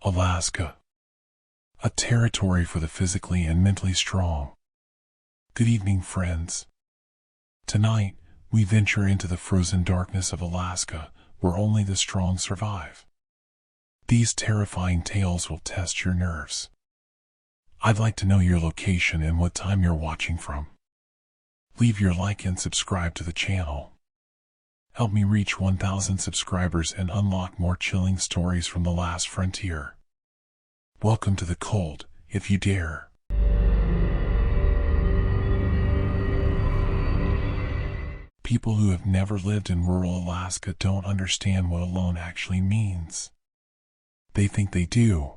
Alaska, a territory for the physically and mentally strong. Good evening, friends. Tonight, we venture into the frozen darkness of Alaska, where only the strong survive. These terrifying tales will test your nerves. I'd like to know your location and what time you're watching from. Leave your like and subscribe to the channel. Help me reach 1,000 subscribers and unlock more chilling stories from the last frontier. Welcome to the cold, if you dare. People who have never lived in rural Alaska don't understand what alone actually means. They think they do.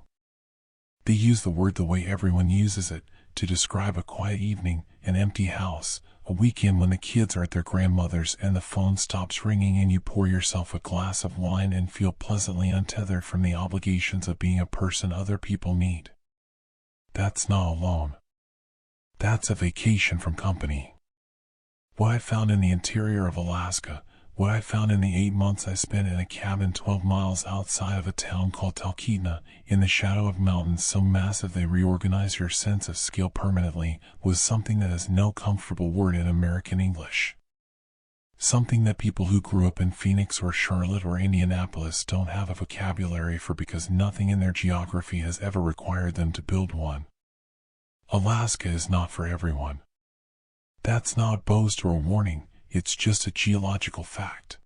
They use the word the way everyone uses it, to describe a quiet evening, an empty house, a weekend when the kids are at their grandmother's and the phone stops ringing and you pour yourself a glass of wine and feel pleasantly untethered from the obligations of being a person other people need. That's not alone. That's a vacation from company. What I found in the interior of Alaska, what I found in the 8 months I spent in a cabin 12 miles outside of a town called Talkeetna, in the shadow of mountains so massive they reorganize your sense of scale permanently, was something that has no comfortable word in American English. Something that people who grew up in Phoenix or Charlotte or Indianapolis don't have a vocabulary for because nothing in their geography has ever required them to build one. Alaska is not for everyone. That's not a boast or a warning. It's just a geological fact.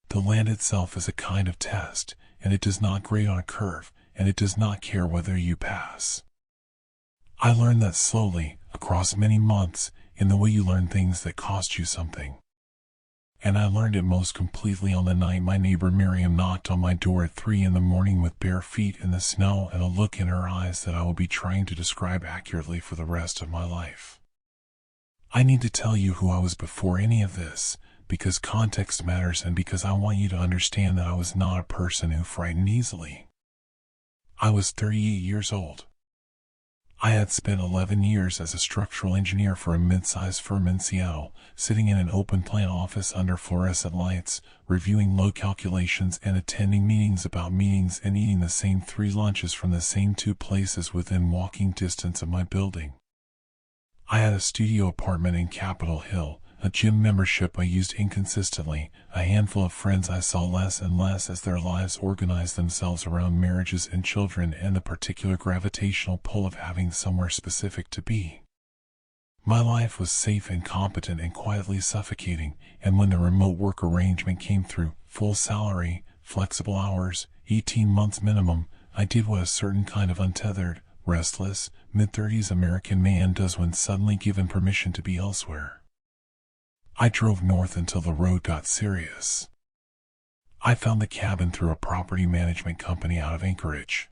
The land itself is a kind of test, and it does not grade on a curve, and it does not care whether you pass. I learned that slowly, across many months, in the way you learn things that cost you something. And I learned it most completely on the night my neighbor Miriam knocked on my door at 3 a.m. with bare feet in the snow and a look in her eyes that I will be trying to describe accurately for the rest of my life. I need to tell you who I was before any of this, because context matters and because I want you to understand that I was not a person who frightened easily. I was 38 years old. I had spent 11 years as a structural engineer for a mid-sized firm in Seattle, sitting in an open plan office under fluorescent lights, reviewing load calculations and attending meetings about meetings and eating the same 3 lunches from the same 2 places within walking distance of my building. I had a studio apartment in Capitol Hill, a gym membership I used inconsistently, a handful of friends I saw less and less as their lives organized themselves around marriages and children and the particular gravitational pull of having somewhere specific to be. My life was safe and competent and quietly suffocating, and when the remote work arrangement came through, full salary, flexible hours, 18 months minimum, I did what a certain kind of untethered, restless, mid-30s American man does when suddenly given permission to be elsewhere. I drove north until the road got serious. I found the cabin through a property management company out of Anchorage.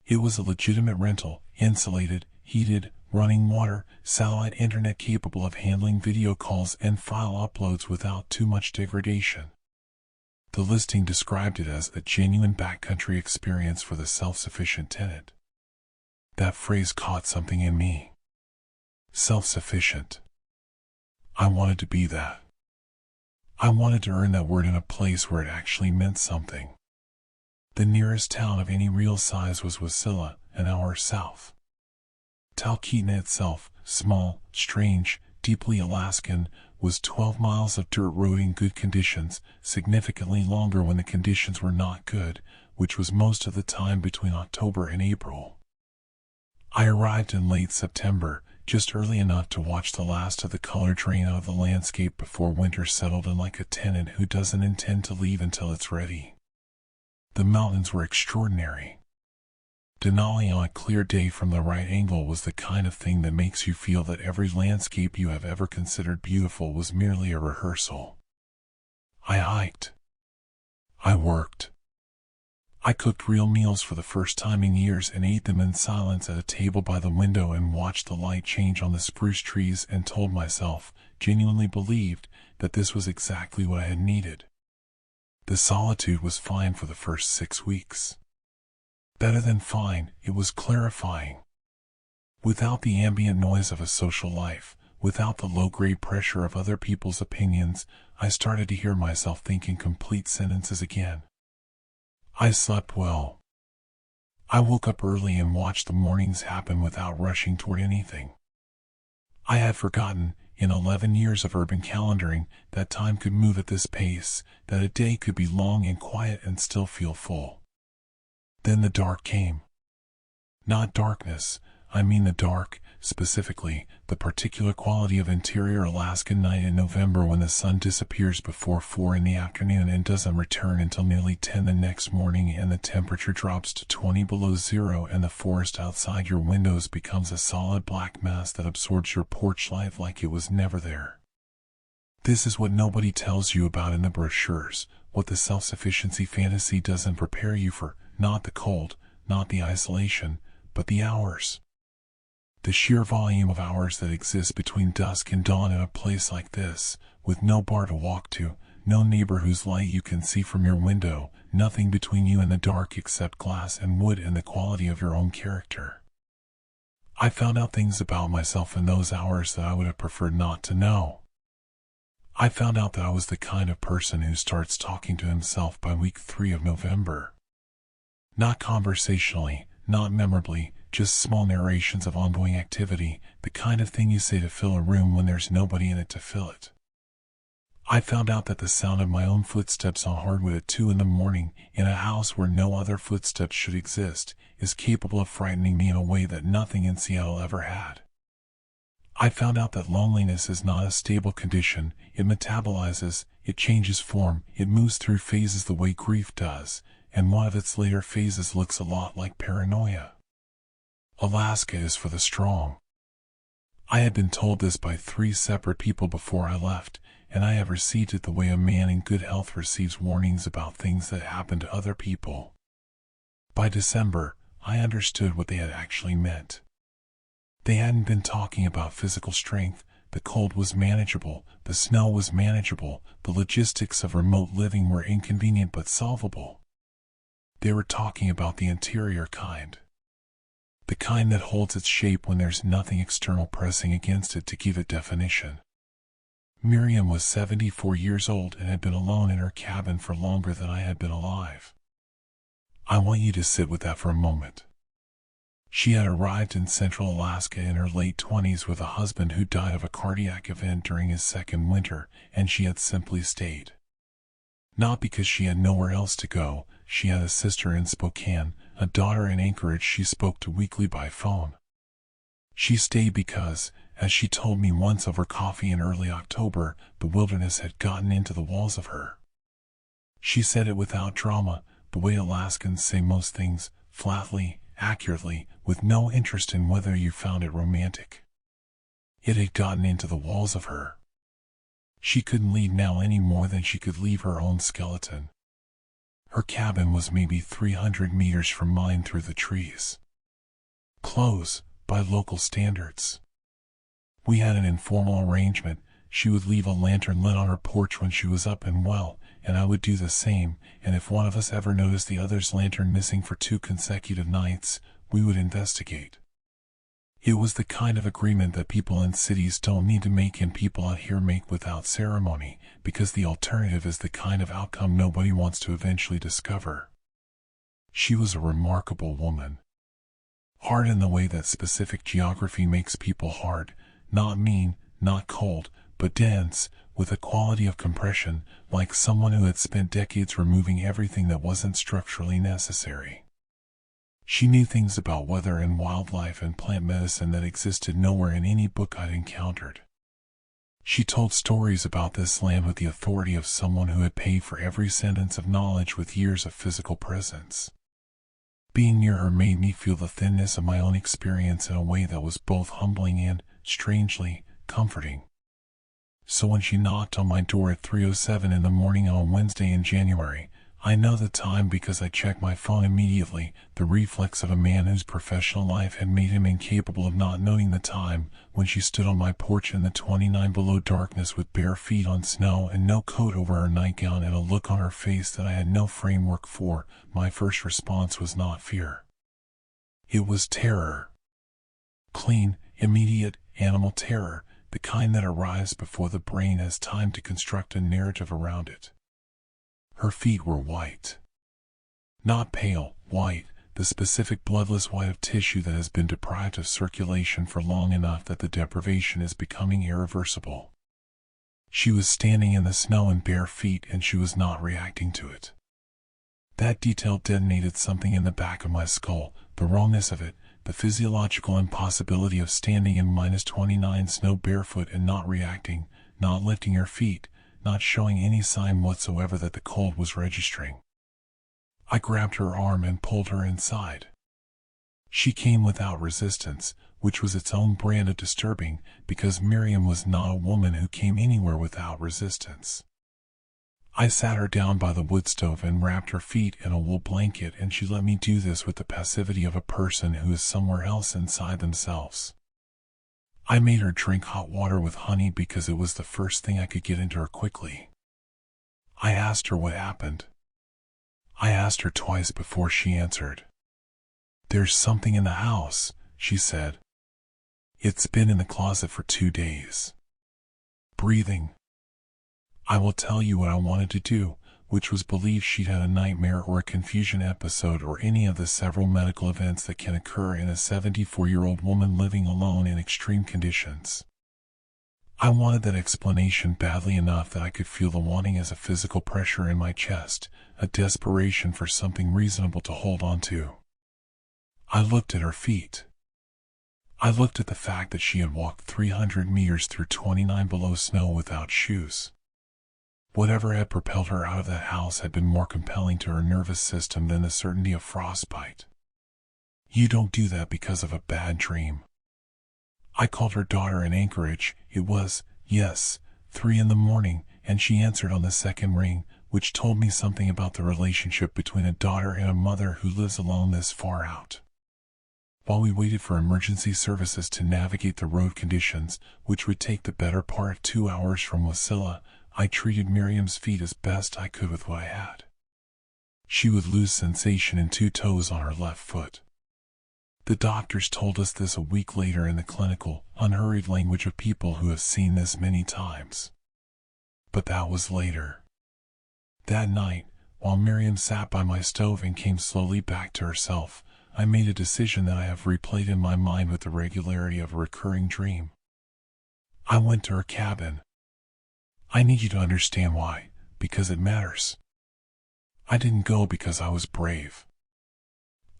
It was a legitimate rental, insulated, heated, running water, satellite internet capable of handling video calls and file uploads without too much degradation. The listing described it as a genuine backcountry experience for the self-sufficient tenant. That phrase caught something in me. Self-sufficient. I wanted to be that. I wanted to earn that word in a place where it actually meant something. The nearest town of any real size was Wasilla, an hour south. Talkeetna itself, small, strange, deeply Alaskan, was 12 miles of dirt road in good conditions, significantly longer when the conditions were not good, which was most of the time between October and April. I arrived in late September, just early enough to watch the last of the color drain out of the landscape before winter settled in like a tenant who doesn't intend to leave until it's ready. The mountains were extraordinary. Denali on a clear day from the right angle was the kind of thing that makes you feel that every landscape you have ever considered beautiful was merely a rehearsal. I hiked. I worked. I cooked real meals for the first time in years and ate them in silence at a table by the window and watched the light change on the spruce trees and told myself, genuinely believed, that this was exactly what I had needed. The solitude was fine for the first 6 weeks. Better than fine, it was clarifying. Without the ambient noise of a social life, without the low-grade pressure of other people's opinions, I started to hear myself think in complete sentences again. I slept well. I woke up early and watched the mornings happen without rushing toward anything. I had forgotten, in 11 years of urban calendaring, that time could move at this pace, that a day could be long and quiet and still feel full. Then the dark came. Not darkness, I mean the dark, specifically, the particular quality of interior Alaskan night in November when the sun disappears before 4 in the afternoon and doesn't return until nearly 10 the next morning, and the temperature drops to 20 below zero and the forest outside your windows becomes a solid black mass that absorbs your porch light like it was never there. This is what nobody tells you about in the brochures, what the self-sufficiency fantasy doesn't prepare you for, not the cold, not the isolation, but the hours. The sheer volume of hours that exist between dusk and dawn in a place like this, with no bar to walk to, no neighbor whose light you can see from your window, nothing between you and the dark except glass and wood and the quality of your own character. I found out things about myself in those hours that I would have preferred not to know. I found out that I was the kind of person who starts talking to himself by week 3 of November. Not conversationally, not memorably, just small narrations of ongoing activity, the kind of thing you say to fill a room when there's nobody in it to fill it. I found out that the sound of my own footsteps on hardwood at 2 in the morning, in a house where no other footsteps should exist, is capable of frightening me in a way that nothing in Seattle ever had. I found out that loneliness is not a stable condition, it metabolizes, it changes form, it moves through phases the way grief does, and one of its later phases looks a lot like paranoia. Alaska is for the strong. I had been told this by 3 separate people before I left, and I have received it the way a man in good health receives warnings about things that happen to other people. By December, I understood what they had actually meant. They hadn't been talking about physical strength, the cold was manageable, the snow was manageable, the logistics of remote living were inconvenient but solvable. They were talking about the interior kind. The kind that holds its shape when there's nothing external pressing against it to give it definition. Miriam was 74 years old and had been alone in her cabin for longer than I had been alive. I want you to sit with that for a moment. She had arrived in central Alaska in her late 20s with a husband who died of a cardiac event during his second winter, and she had simply stayed. Not because she had nowhere else to go, she had a sister in Spokane, a daughter in Anchorage she spoke to weekly by phone. She stayed because, as she told me once over coffee in early October, the wilderness had gotten into the walls of her. She said it without drama, the way Alaskans say most things, flatly, accurately, with no interest in whether you found it romantic. It had gotten into the walls of her. She couldn't leave now any more than she could leave her own skeleton. Her cabin was maybe 300 meters from mine through the trees. Close, by local standards. We had an informal arrangement. She would leave a lantern lit on her porch when she was up and well, and I would do the same, and if one of us ever noticed the other's lantern missing for 2 consecutive nights, we would investigate. It was the kind of agreement that people in cities don't need to make and people out here make without ceremony, because the alternative is the kind of outcome nobody wants to eventually discover. She was a remarkable woman. Hard in the way that specific geography makes people hard, not mean, not cold, but dense, with a quality of compression, like someone who had spent decades removing everything that wasn't structurally necessary. She knew things about weather and wildlife and plant medicine that existed nowhere in any book I'd encountered. She told stories about this land with the authority of someone who had paid for every sentence of knowledge with years of physical presence. Being near her made me feel the thinness of my own experience in a way that was both humbling and, strangely, comforting. So when she knocked on my door at 3:07 in the morning on Wednesday in January, I know the time because I checked my phone immediately, the reflex of a man whose professional life had made him incapable of not knowing the time, when she stood on my porch in the 29 below darkness with bare feet on snow and no coat over her nightgown and a look on her face that I had no framework for. My first response was not fear. It was terror. Clean, immediate, animal terror, the kind that arrives before the brain has time to construct a narrative around it. Her feet were white. Not pale, white, the specific bloodless white of tissue that has been deprived of circulation for long enough that the deprivation is becoming irreversible. She was standing in the snow in bare feet and she was not reacting to it. That detail detonated something in the back of my skull, the wrongness of it, the physiological impossibility of standing in -29 snow barefoot and not reacting, not lifting her feet, not showing any sign whatsoever that the cold was registering. I grabbed her arm and pulled her inside. She came without resistance, which was its own brand of disturbing, because Miriam was not a woman who came anywhere without resistance. I sat her down by the wood stove and wrapped her feet in a wool blanket, and she let me do this with the passivity of a person who is somewhere else inside themselves. I made her drink hot water with honey because it was the first thing I could get into her quickly. I asked her what happened. I asked her twice before she answered. "There's something in the house," she said. "It's been in the closet for 2 days. Breathing." I will tell you what I wanted to do, which was believe she'd had a nightmare or a confusion episode or any of the several medical events that can occur in a 74-year-old woman living alone in extreme conditions. I wanted that explanation badly enough that I could feel the wanting as a physical pressure in my chest, a desperation for something reasonable to hold on to. I looked at her feet. I looked at the fact that she had walked 300 meters through 29 below snow without shoes. Whatever had propelled her out of that house had been more compelling to her nervous system than the certainty of frostbite. You don't do that because of a bad dream. I called her daughter in Anchorage. It was, yes, 3 in the morning, and she answered on the second ring, which told me something about the relationship between a daughter and a mother who lives alone this far out. While we waited for emergency services to navigate the road conditions, which would take the better part of 2 hours from Wasilla, I treated Miriam's feet as best I could with what I had. She would lose sensation in 2 toes on her left foot. The doctors told us this a week later in the clinical, unhurried language of people who have seen this many times. But that was later. That night, while Miriam sat by my stove and came slowly back to herself, I made a decision that I have replayed in my mind with the regularity of a recurring dream. I went to her cabin. I need you to understand why, because it matters. I didn't go because I was brave.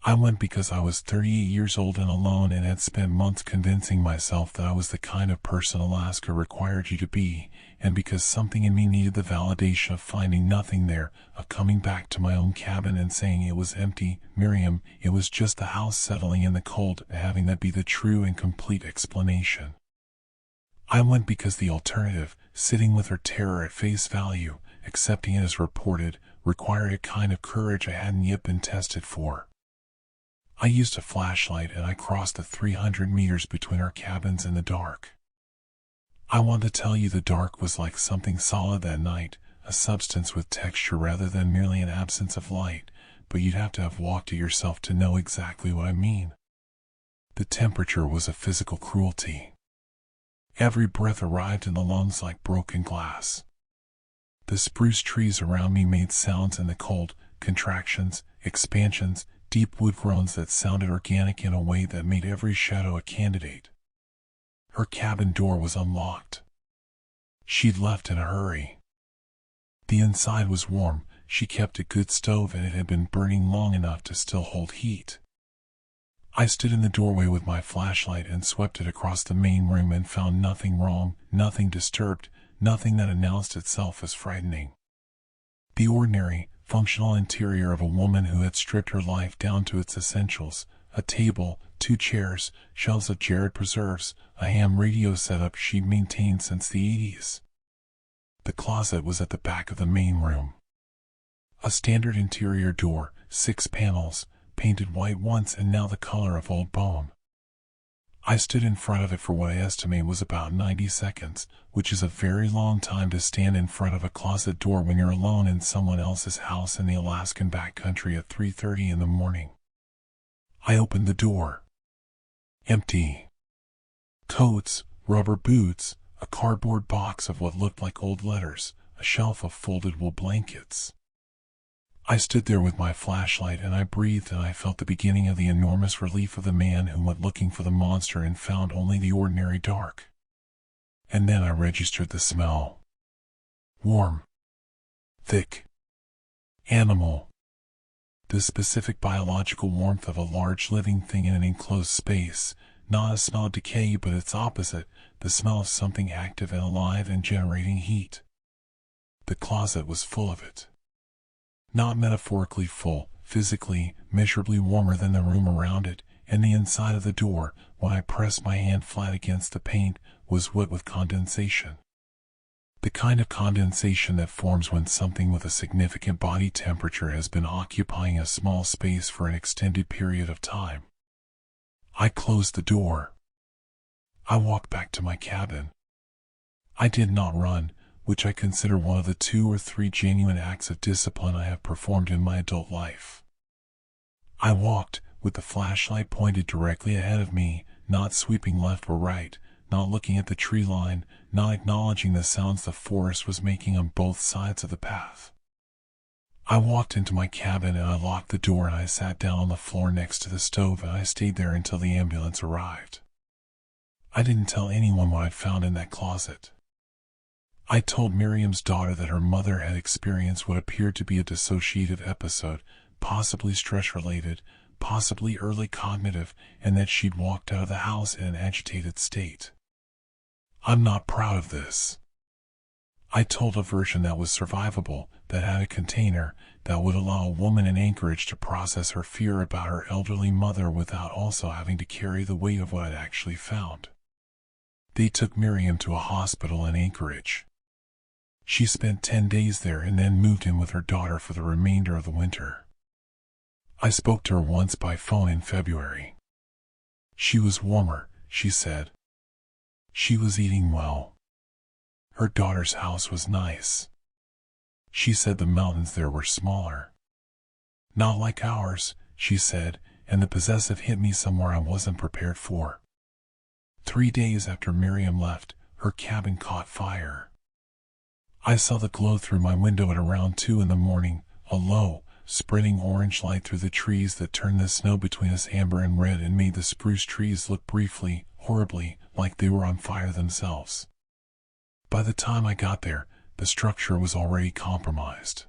I went because I was 38 years old and alone and had spent months convincing myself that I was the kind of person Alaska required you to be, and because something in me needed the validation of finding nothing there, of coming back to my own cabin and saying it was empty. Miriam, it was just the house settling in the cold, having that be the true and complete explanation. I went because the alternative, sitting with her terror at face value, accepting it as reported, required a kind of courage I hadn't yet been tested for. I used a flashlight and I crossed the 300 meters between our cabins in the dark. I want to tell you the dark was like something solid that night, a substance with texture rather than merely an absence of light, but you'd have to have walked it yourself to know exactly what I mean. The temperature was a physical cruelty. Every breath arrived in the lungs like broken glass. The spruce trees around me made sounds in the cold, contractions, expansions, deep wood groans that sounded organic in a way that made every shadow a candidate. Her cabin door was unlocked. She'd left in a hurry. The inside was warm, she kept a good stove and it had been burning long enough to still hold heat. I stood in the doorway with my flashlight and swept it across the main room and found nothing wrong, nothing disturbed, nothing that announced itself as frightening. The ordinary, functional interior of a woman who had stripped her life down to its essentials: a table, 2 chairs, shelves of jarred preserves, a ham radio setup she'd maintained since the 80s. The closet was at the back of the main room. A standard interior door, 6 panels, painted white once and now the color of old bone. I stood in front of it for what I estimate was about 90 seconds, which is a very long time to stand in front of a closet door when you're alone in someone else's house in the Alaskan backcountry at 3:30 in the morning. I opened the door. Empty. Coats, rubber boots, a cardboard box of what looked like old letters, a shelf of folded wool blankets. I stood there with my flashlight and I breathed and I felt the beginning of the enormous relief of the man who went looking for the monster and found only the ordinary dark. And then I registered the smell. Warm. Thick. Animal. The specific biological warmth of a large living thing in an enclosed space, not a smell of decay but its opposite, the smell of something active and alive and generating heat. The closet was full of it. Not metaphorically full, physically, measurably warmer than the room around it, and the inside of the door, when I pressed my hand flat against the paint, was wet with condensation. The kind of condensation that forms when something with a significant body temperature has been occupying a small space for an extended period of time. I closed the door. I walked back to my cabin. I did not run, which I consider one of the 2 or 3 genuine acts of discipline I have performed in my adult life. I walked, with the flashlight pointed directly ahead of me, not sweeping left or right, not looking at the tree line, not acknowledging the sounds the forest was making on both sides of the path. I walked into my cabin and I locked the door and I sat down on the floor next to the stove and I stayed there until the ambulance arrived. I didn't tell anyone what I'd found in that closet. I told Miriam's daughter that her mother had experienced what appeared to be a dissociative episode, possibly stress-related, possibly early cognitive, and that she'd walked out of the house in an agitated state. I'm not proud of this. I told a version that was survivable, that had a container, that would allow a woman in Anchorage to process her fear about her elderly mother without also having to carry the weight of what I'd actually found. They took Miriam to a hospital in Anchorage. She spent 10 days there and then moved in with her daughter for the remainder of the winter. I spoke to her once by phone in February. She was warmer, she said. She was eating well. Her daughter's house was nice. She said the mountains there were smaller. Not like ours, she said, and the possessive hit me somewhere I wasn't prepared for. 3 days after Miriam left, her cabin caught fire. I saw the glow through my window at around 2 in the morning, a low, spreading orange light through the trees that turned the snow between us amber and red and made the spruce trees look briefly, horribly, like they were on fire themselves. By the time I got there, the structure was already compromised.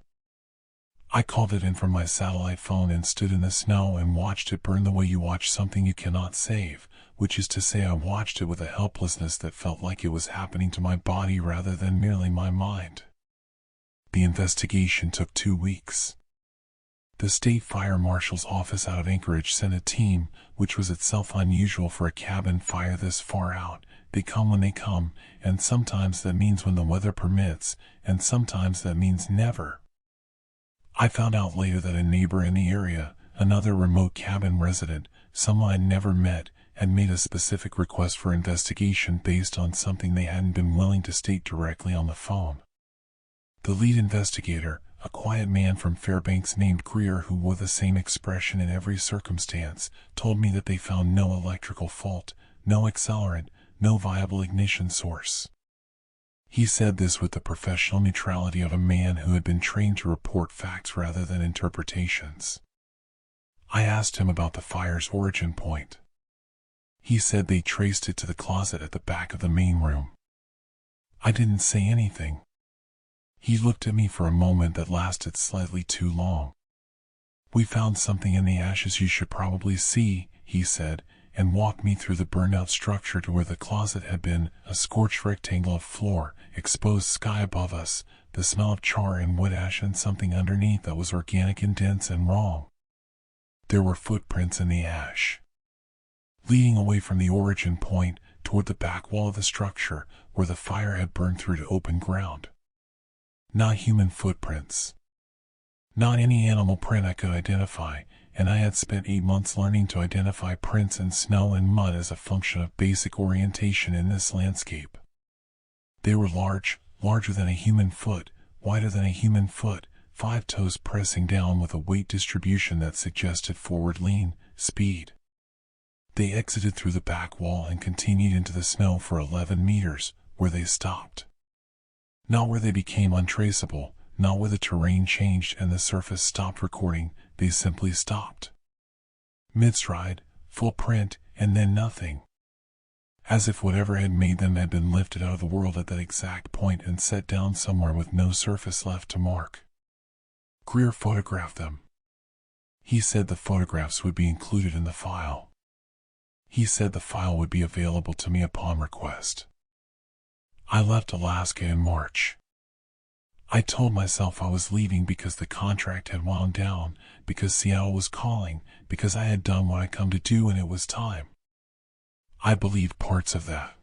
I called it in from my satellite phone and stood in the snow and watched it burn the way you watch something you cannot save, which is to say I watched it with a helplessness that felt like it was happening to my body rather than merely my mind. The investigation took 2 weeks. The state fire marshal's office out of Anchorage sent a team, which was itself unusual for a cabin fire this far out. They come when they come, and sometimes that means when the weather permits, and sometimes that means never. I found out later that a neighbor in the area, another remote cabin resident, someone I'd never met, had made a specific request for investigation based on something they hadn't been willing to state directly on the phone. The lead investigator, a quiet man from Fairbanks named Greer who wore the same expression in every circumstance, told me that they found no electrical fault, no accelerant, no viable ignition source. He said this with the professional neutrality of a man who had been trained to report facts rather than interpretations. I asked him about the fire's origin point. He said they traced it to the closet at the back of the main room. I didn't say anything. He looked at me for a moment that lasted slightly too long. "We found something in the ashes you should probably see," he said, and walked me through the burned-out structure to where the closet had been, a scorched rectangle of floor, exposed sky above us, the smell of char and wood ash and something underneath that was organic and dense and wrong. There were footprints in the ash, leading away from the origin point toward the back wall of the structure where the fire had burned through to open ground. Not human footprints. Not any animal print I could identify, and I had spent 8 months learning to identify prints in snow and mud as a function of basic orientation in this landscape. They were large, larger than a human foot, wider than a human foot, 5 toes pressing down with a weight distribution that suggested forward lean, speed. They exited through the back wall and continued into the snow for 11 meters, where they stopped. Not where they became untraceable, not where the terrain changed and the surface stopped recording, they simply stopped. Mid-stride, full print, and then nothing. As if whatever had made them had been lifted out of the world at that exact point and set down somewhere with no surface left to mark. Greer photographed them. He said the photographs would be included in the file. He said the file would be available to me upon request. I left Alaska in March. I told myself I was leaving because the contract had wound down, because Seattle was calling, because I had done what I come to do and it was time. I believed parts of that.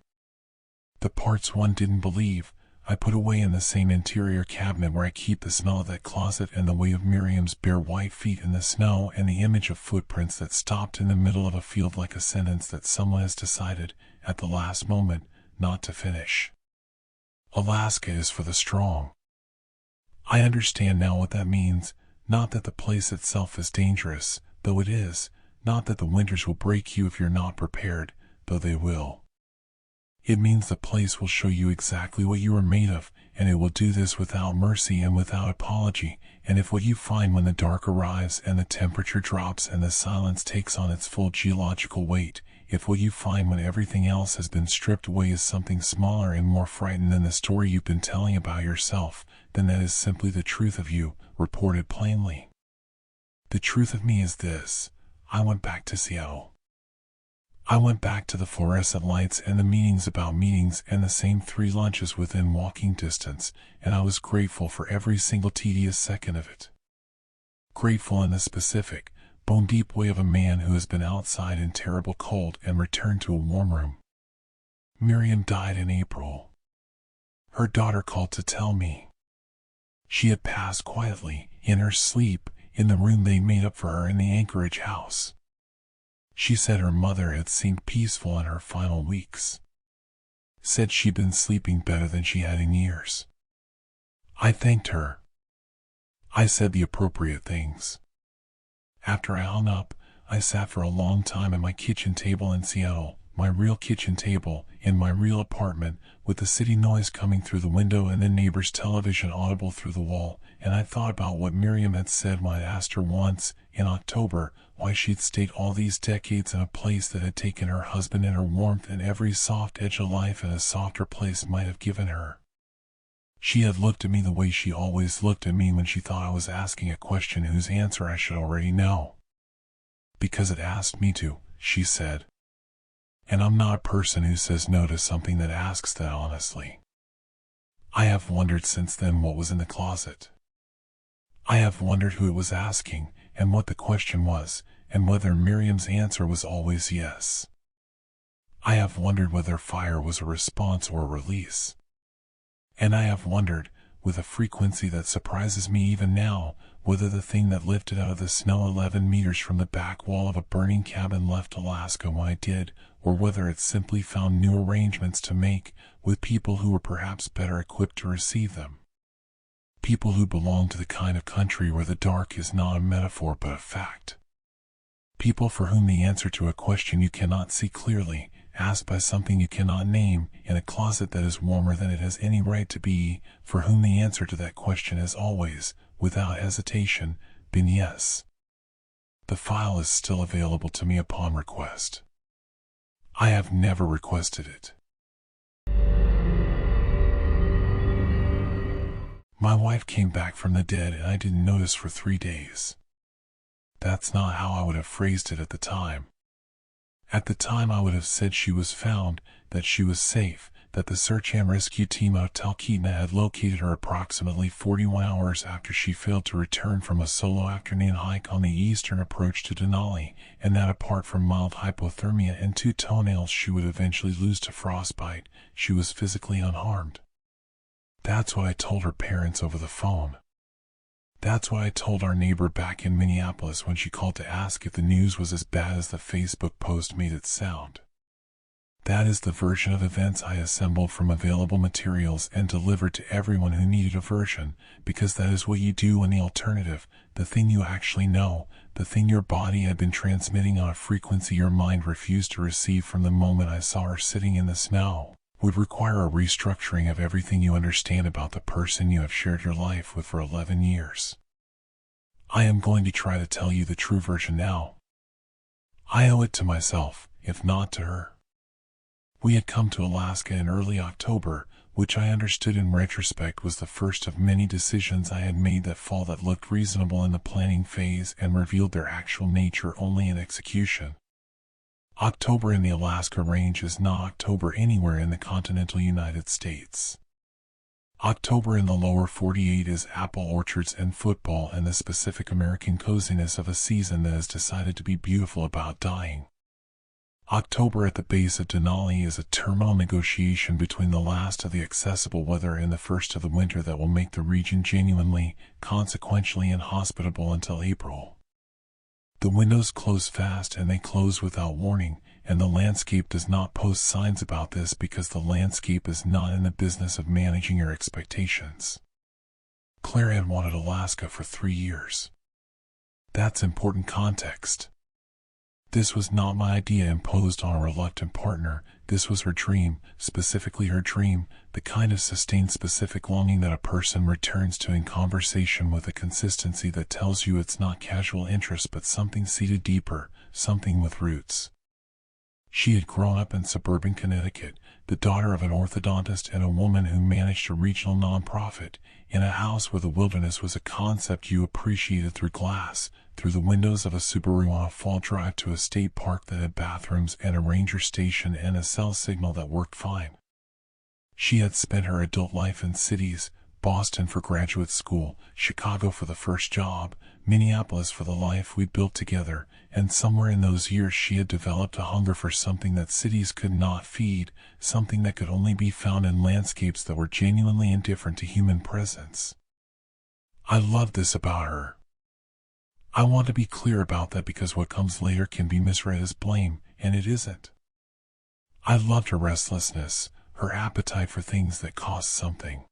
The parts one didn't believe, I put away in the same interior cabinet where I keep the smell of that closet and the weight of Miriam's bare white feet in the snow and the image of footprints that stopped in the middle of a field like a sentence that someone has decided, at the last moment, not to finish. Alaska is for the strong. I understand now what that means, not that the place itself is dangerous, though it is, not that the winters will break you if you're not prepared, though they will. It means the place will show you exactly what you are made of, and it will do this without mercy and without apology, and if what you find when the dark arrives and the temperature drops and the silence takes on its full geological weight, if what you find when everything else has been stripped away is something smaller and more frightened than the story you've been telling about yourself, then that is simply the truth of you, reported plainly. The truth of me is this: I went back to Seattle. I went back to the fluorescent lights and the meetings about meetings and the same 3 lunches within walking distance, and I was grateful for every single tedious second of it. Grateful in the specific, bone-deep way of a man who has been outside in terrible cold and returned to a warm room. Miriam died in April. Her daughter called to tell me. She had passed quietly, in her sleep, in the room they made up for her in the Anchorage house. She said her mother had seemed peaceful in her final weeks. Said she'd been sleeping better than she had in years. I thanked her. I said the appropriate things. After I hung up, I sat for a long time at my kitchen table in Seattle, my real kitchen table, in my real apartment, with the city noise coming through the window and the neighbor's television audible through the wall, and I thought about what Miriam had said when I asked her once, in October, why she'd stayed all these decades in a place that had taken her husband and her warmth and every soft edge of life and a softer place might have given her. She had looked at me the way she always looked at me when she thought I was asking a question whose answer I should already know. Because it asked me to, she said. And I'm not a person who says no to something that asks that honestly. I have wondered since then what was in the closet. I have wondered who it was asking, and what the question was, and whether Miriam's answer was always yes. I have wondered whether fire was a response or a release. And I have wondered, with a frequency that surprises me even now, whether the thing that lifted out of the snow 11 meters from the back wall of a burning cabin left Alaska when I did, or whether it simply found new arrangements to make, with people who were perhaps better equipped to receive them. People who belong to the kind of country where the dark is not a metaphor but a fact. People for whom the answer to a question you cannot see clearly, asked by something you cannot name, in a closet that is warmer than it has any right to be, for whom the answer to that question has always, without hesitation, been yes. The file is still available to me upon request. I have never requested it. My wife came back from the dead and I didn't notice for 3 days. That's not how I would have phrased it at the time. At the time I would have said she was found, that she was safe, that the search and rescue team out of Talkeetna had located her approximately 41 hours after she failed to return from a solo afternoon hike on the eastern approach to Denali, and that apart from mild hypothermia and 2 toenails she would eventually lose to frostbite, she was physically unharmed. That's what I told her parents over the phone. That's what I told our neighbor back in Minneapolis when she called to ask if the news was as bad as the Facebook post made it sound. That is the version of events I assembled from available materials and delivered to everyone who needed a version, because that is what you do when the alternative, the thing you actually know, the thing your body had been transmitting on a frequency your mind refused to receive from the moment I saw her sitting in the snow, would require a restructuring of everything you understand about the person you have shared your life with for 11 years. I am going to try to tell you the true version now. I owe it to myself, if not to her. We had come to Alaska in early October, which I understood in retrospect was the first of many decisions I had made that fall that looked reasonable in the planning phase and revealed their actual nature only in execution. October in the Alaska range is not October anywhere in the continental United States. October in the lower 48 is apple orchards and football and the specific American coziness of a season that has decided to be beautiful about dying. October at the base of Denali is a terminal negotiation between the last of the accessible weather and the first of the winter that will make the region genuinely, consequentially inhospitable until April. The windows close fast and they close without warning, and the landscape does not post signs about this because the landscape is not in the business of managing your expectations. Claire had wanted Alaska for 3 years. That's important context. This was not my idea imposed on a reluctant partner. This was her dream, specifically her dream, the kind of sustained specific longing that a person returns to in conversation with a consistency that tells you it's not casual interest but something seated deeper, something with roots. She had grown up in suburban Connecticut, the daughter of an orthodontist and a woman who managed a regional nonprofit, in a house where the wilderness was a concept you appreciated through glass, through the windows of a Subaru on a fall drive to a state park that had bathrooms and a ranger station and a cell signal that worked fine. She had spent her adult life in cities, Boston for graduate school, Chicago for the first job, Minneapolis for the life we built together, and somewhere in those years she had developed a hunger for something that cities could not feed, something that could only be found in landscapes that were genuinely indifferent to human presence. I loved this about her. I want to be clear about that because what comes later can be misread as blame, and it isn't. I loved her restlessness, her appetite for things that cost something.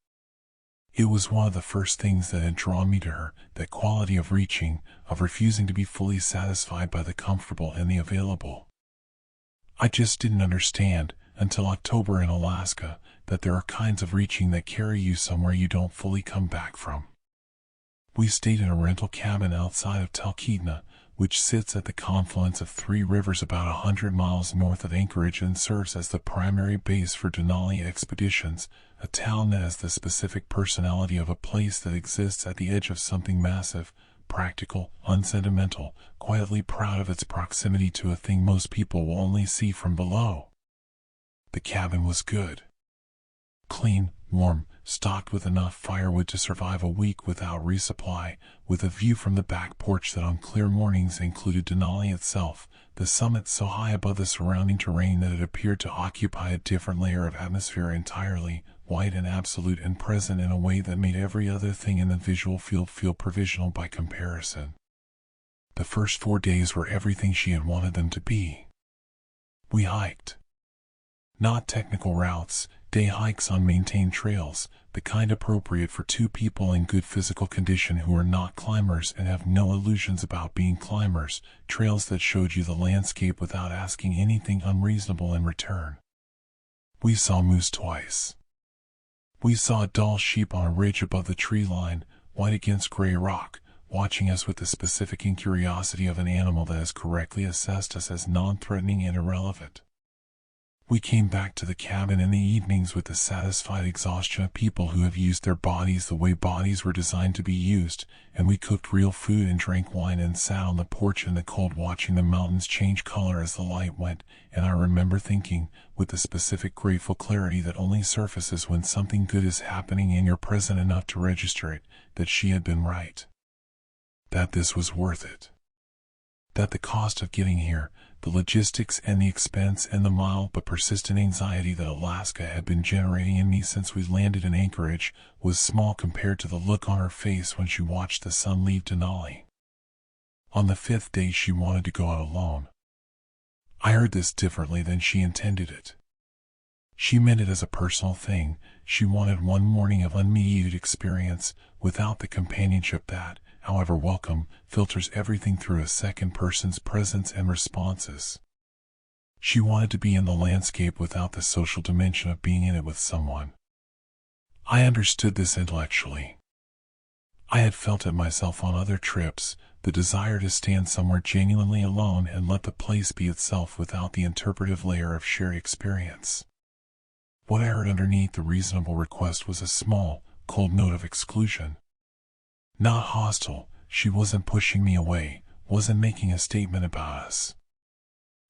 It was one of the first things that had drawn me to her, that quality of reaching, of refusing to be fully satisfied by the comfortable and the available. I just didn't understand, until October in Alaska, that there are kinds of reaching that carry you somewhere you don't fully come back from. We stayed in a rental cabin outside of Talkeetna, which sits at the confluence of 3 rivers about 100 miles north of Anchorage and serves as the primary base for Denali expeditions, a town that has the specific personality of a place that exists at the edge of something massive, practical, unsentimental, quietly proud of its proximity to a thing most people will only see from below. The cabin was good. Clean, warm, stocked with enough firewood to survive a week without resupply, with a view from the back porch that on clear mornings included Denali itself, the summit so high above the surrounding terrain that it appeared to occupy a different layer of atmosphere entirely, white and absolute and present in a way that made every other thing in the visual field feel provisional by comparison. The first 4 days were everything she had wanted them to be. We hiked. Not technical routes, day hikes on maintained trails, the kind appropriate for 2 people in good physical condition who are not climbers and have no illusions about being climbers, trails that showed you the landscape without asking anything unreasonable in return. We saw moose twice. We saw a dull sheep on a ridge above the tree line, white against gray rock, watching us with the specific incuriosity of an animal that has correctly assessed us as non-threatening and irrelevant. We came back to the cabin in the evenings with the satisfied exhaustion of people who have used their bodies the way bodies were designed to be used, and we cooked real food and drank wine and sat on the porch in the cold watching the mountains change color as the light went, and I remember thinking, with the specific grateful clarity that only surfaces when something good is happening and you're present enough to register it, that she had been right. That this was worth it. That the cost of getting here, the logistics and the expense and the mild but persistent anxiety that Alaska had been generating in me since we landed in Anchorage, was small compared to the look on her face when she watched the sun leave Denali. On the 5th day she wanted to go out alone. I heard this differently than she intended it. She meant it as a personal thing. She wanted one morning of unmediated experience, without the companionship that, however welcome, filters everything through a second person's presence and responses. She wanted to be in the landscape without the social dimension of being in it with someone. I understood this intellectually. I had felt it myself on other trips, the desire to stand somewhere genuinely alone and let the place be itself without the interpretive layer of shared experience. What I heard underneath the reasonable request was a small, cold note of exclusion. Not hostile, she wasn't pushing me away, wasn't making a statement about us.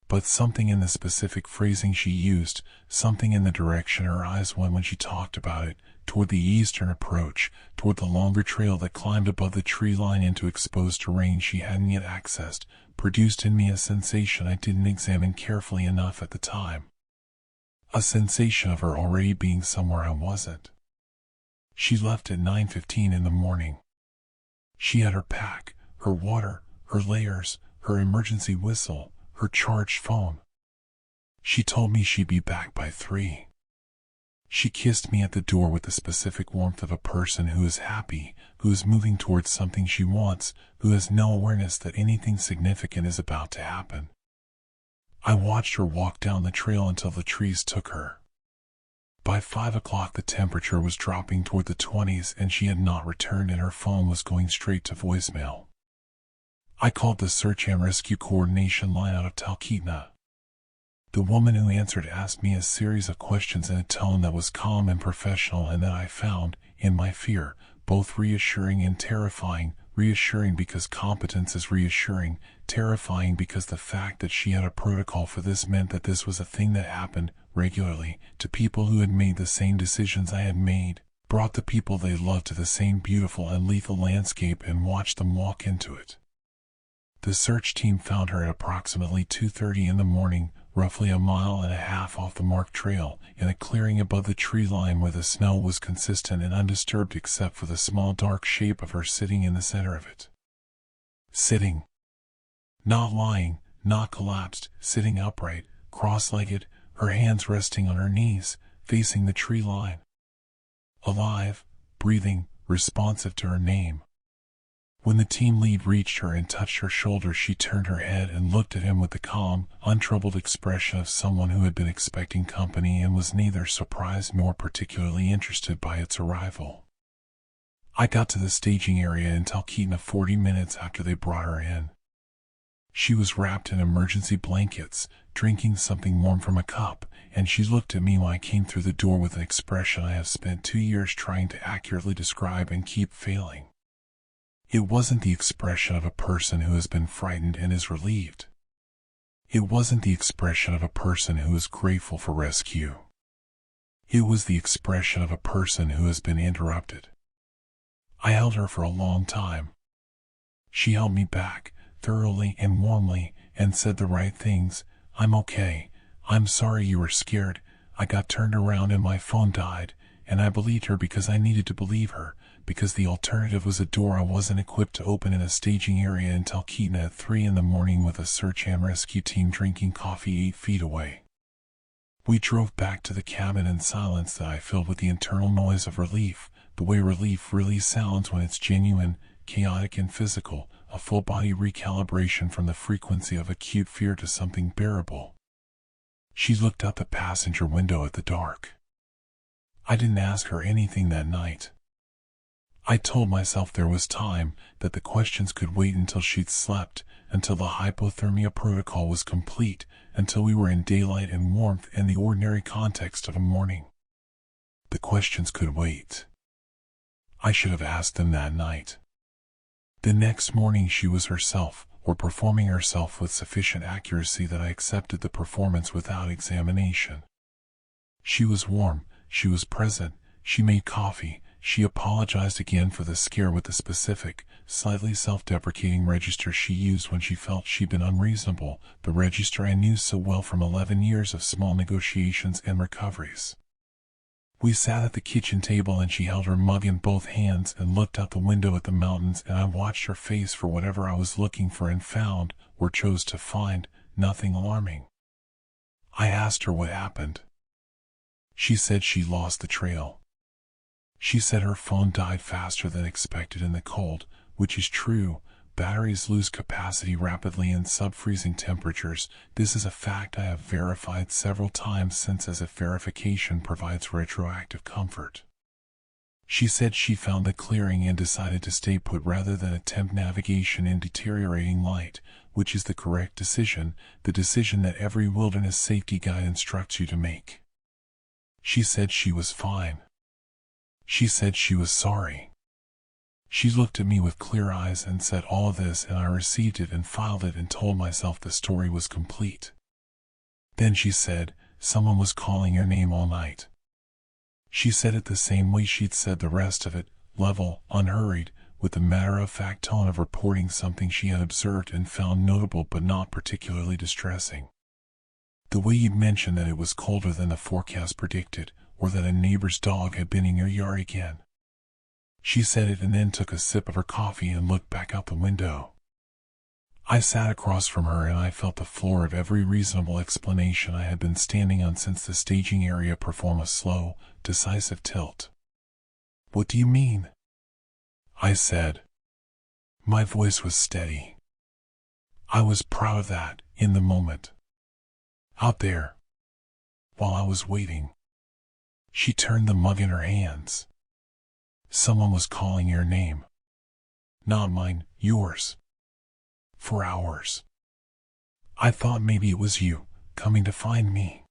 But something in the specific phrasing she used, something in the direction her eyes went when she talked about it, toward the eastern approach, toward the longer trail that climbed above the tree line into exposed terrain she hadn't yet accessed, produced in me a sensation I didn't examine carefully enough at the time. A sensation of her already being somewhere I wasn't. She left at 9:15 in the morning. She had her pack, her water, her layers, her emergency whistle, her charged phone. She told me she'd be back by 3. She kissed me at the door with the specific warmth of a person who is happy, who is moving towards something she wants, who has no awareness that anything significant is about to happen. I watched her walk down the trail until the trees took her. By 5 o'clock the temperature was dropping toward the 20s and she had not returned and her phone was going straight to voicemail. I called the search and rescue coordination line out of Talkeetna. The woman who answered asked me a series of questions in a tone that was calm and professional and that I found, in my fear, both reassuring and terrifying. Reassuring because competence is reassuring, terrifying because the fact that she had a protocol for this meant that this was a thing that happened regularly to people who had made the same decisions I had made, brought the people they loved to the same beautiful and lethal landscape and watched them walk into it. The search team found her at approximately 2:30 in the morning, roughly a mile and a half off the marked trail, in a clearing above the tree line where the snow was consistent and undisturbed except for the small dark shape of her sitting in the center of it. Sitting. Not lying, not collapsed, sitting upright, cross-legged, her hands resting on her knees, facing the tree line. Alive, breathing, responsive to her name. When the team lead reached her and touched her shoulder, she turned her head and looked at him with the calm, untroubled expression of someone who had been expecting company and was neither surprised nor particularly interested by its arrival. I got to the staging area in Talkeetna 40 minutes after they brought her in. She was wrapped in emergency blankets, drinking something warm from a cup, and she looked at me when I came through the door with an expression I have spent 2 years trying to accurately describe and keep failing. It wasn't the expression of a person who has been frightened and is relieved. It wasn't the expression of a person who is grateful for rescue. It was the expression of a person who has been interrupted. I held her for a long time. She held me back, thoroughly and warmly, and said the right things. "I'm okay. I'm sorry you were scared. I got turned around and my phone died," and I believed her because I needed to believe her, because the alternative was a door I wasn't equipped to open in a staging area in Talkeetna at 3 in the morning with a search and rescue team drinking coffee 8 feet away. We drove back to the cabin in silence that I filled with the internal noise of relief, the way relief really sounds when it's genuine, chaotic and physical, a full-body recalibration from the frequency of acute fear to something bearable. She looked out the passenger window at the dark. I didn't ask her anything that night. I told myself there was time, that the questions could wait until she'd slept, until the hypothermia protocol was complete, until we were in daylight and warmth and the ordinary context of a morning. The questions could wait. I should have asked them that night. The next morning she was herself, or performing herself with sufficient accuracy that I accepted the performance without examination. She was warm, she was present, she made coffee, she apologized again for the scare with the specific, slightly self-deprecating register she used when she felt she'd been unreasonable, the register I knew so well from 11 years of small negotiations and recoveries. We sat at the kitchen table and she held her mug in both hands and looked out the window at the mountains, and I watched her face for whatever I was looking for and found, or chose to find, nothing alarming. I asked her what happened. She said she lost the trail. She said her phone died faster than expected in the cold, which is true, batteries lose capacity rapidly in sub-freezing temperatures. This is a fact I have verified several times since, as if verification provides retroactive comfort. She said she found the clearing and decided to stay put rather than attempt navigation in deteriorating light, which is the correct decision, the decision that every wilderness safety guide instructs you to make. She said she was fine. She said she was sorry. She looked at me with clear eyes and said all of this, and I received it and filed it and told myself the story was complete. Then she said, someone was calling your name all night. She said it the same way she'd said the rest of it, level, unhurried, with the matter-of-fact tone of reporting something she had observed and found notable but not particularly distressing. The way you'd mentioned that it was colder than the forecast predicted, or that a neighbor's dog had been in your yard again. She said it and then took a sip of her coffee and looked back out the window. I sat across from her and I felt the floor of every reasonable explanation I had been standing on since the staging area perform a slow, decisive tilt. What do you mean? I said. My voice was steady. I was proud of that, in the moment. Out there. While I was waiting. She turned the mug in her hands. Someone was calling your name. Not mine, yours. For hours. I thought maybe it was you, coming to find me.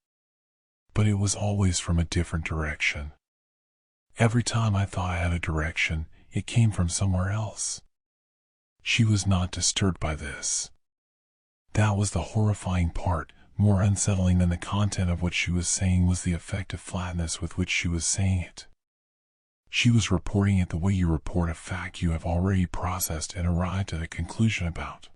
But it was always from a different direction. Every time I thought I had a direction, it came from somewhere else. She was not disturbed by this. That was the horrifying part. More unsettling than the content of what she was saying was the effective flatness with which she was saying it. She was reporting it the way you report a fact you have already processed and arrived at a conclusion about.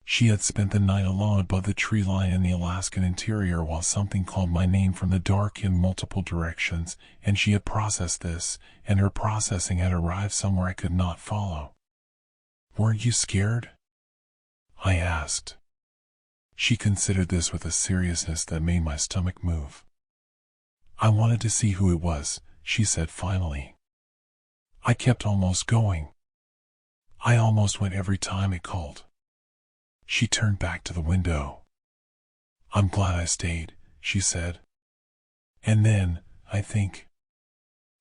She had spent the night alone above the tree line in the Alaskan interior while something called my name from the dark in multiple directions, and she had processed this, and her processing had arrived somewhere I could not follow. Weren't you scared? I asked. She considered this with a seriousness that made my stomach move. I wanted to see who it was, she said finally. I kept almost going. I almost went every time it called. She turned back to the window. I'm glad I stayed, she said. And then, I think,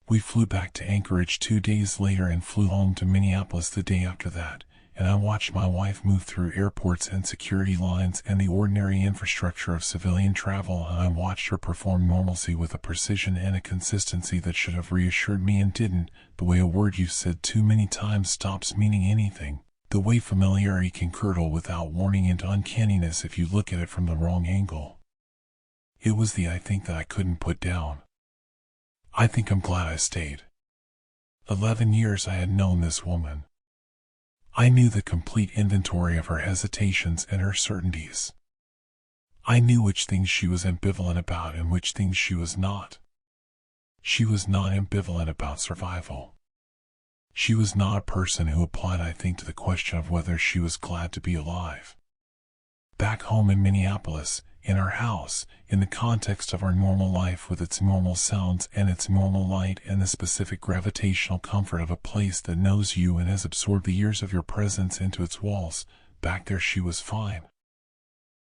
we flew back to Anchorage 2 days later and flew home to Minneapolis the day after that, and I watched my wife move through airports and security lines and the ordinary infrastructure of civilian travel, and I watched her perform normalcy with a precision and a consistency that should have reassured me and didn't, the way a word you've said too many times stops meaning anything, the way familiarity can curdle without warning into uncanniness if you look at it from the wrong angle. It was the I think that I couldn't put down. I think I'm glad I stayed. 11 years I had known this woman. I knew the complete inventory of her hesitations and her certainties. I knew which things she was ambivalent about and which things she was not. She was not ambivalent about survival. She was not a person who applied I think to the question of whether she was glad to be alive. Back home in Minneapolis, in our house, in the context of our normal life with its normal sounds and its normal light and the specific gravitational comfort of a place that knows you and has absorbed the years of your presence into its walls, back there she was fine.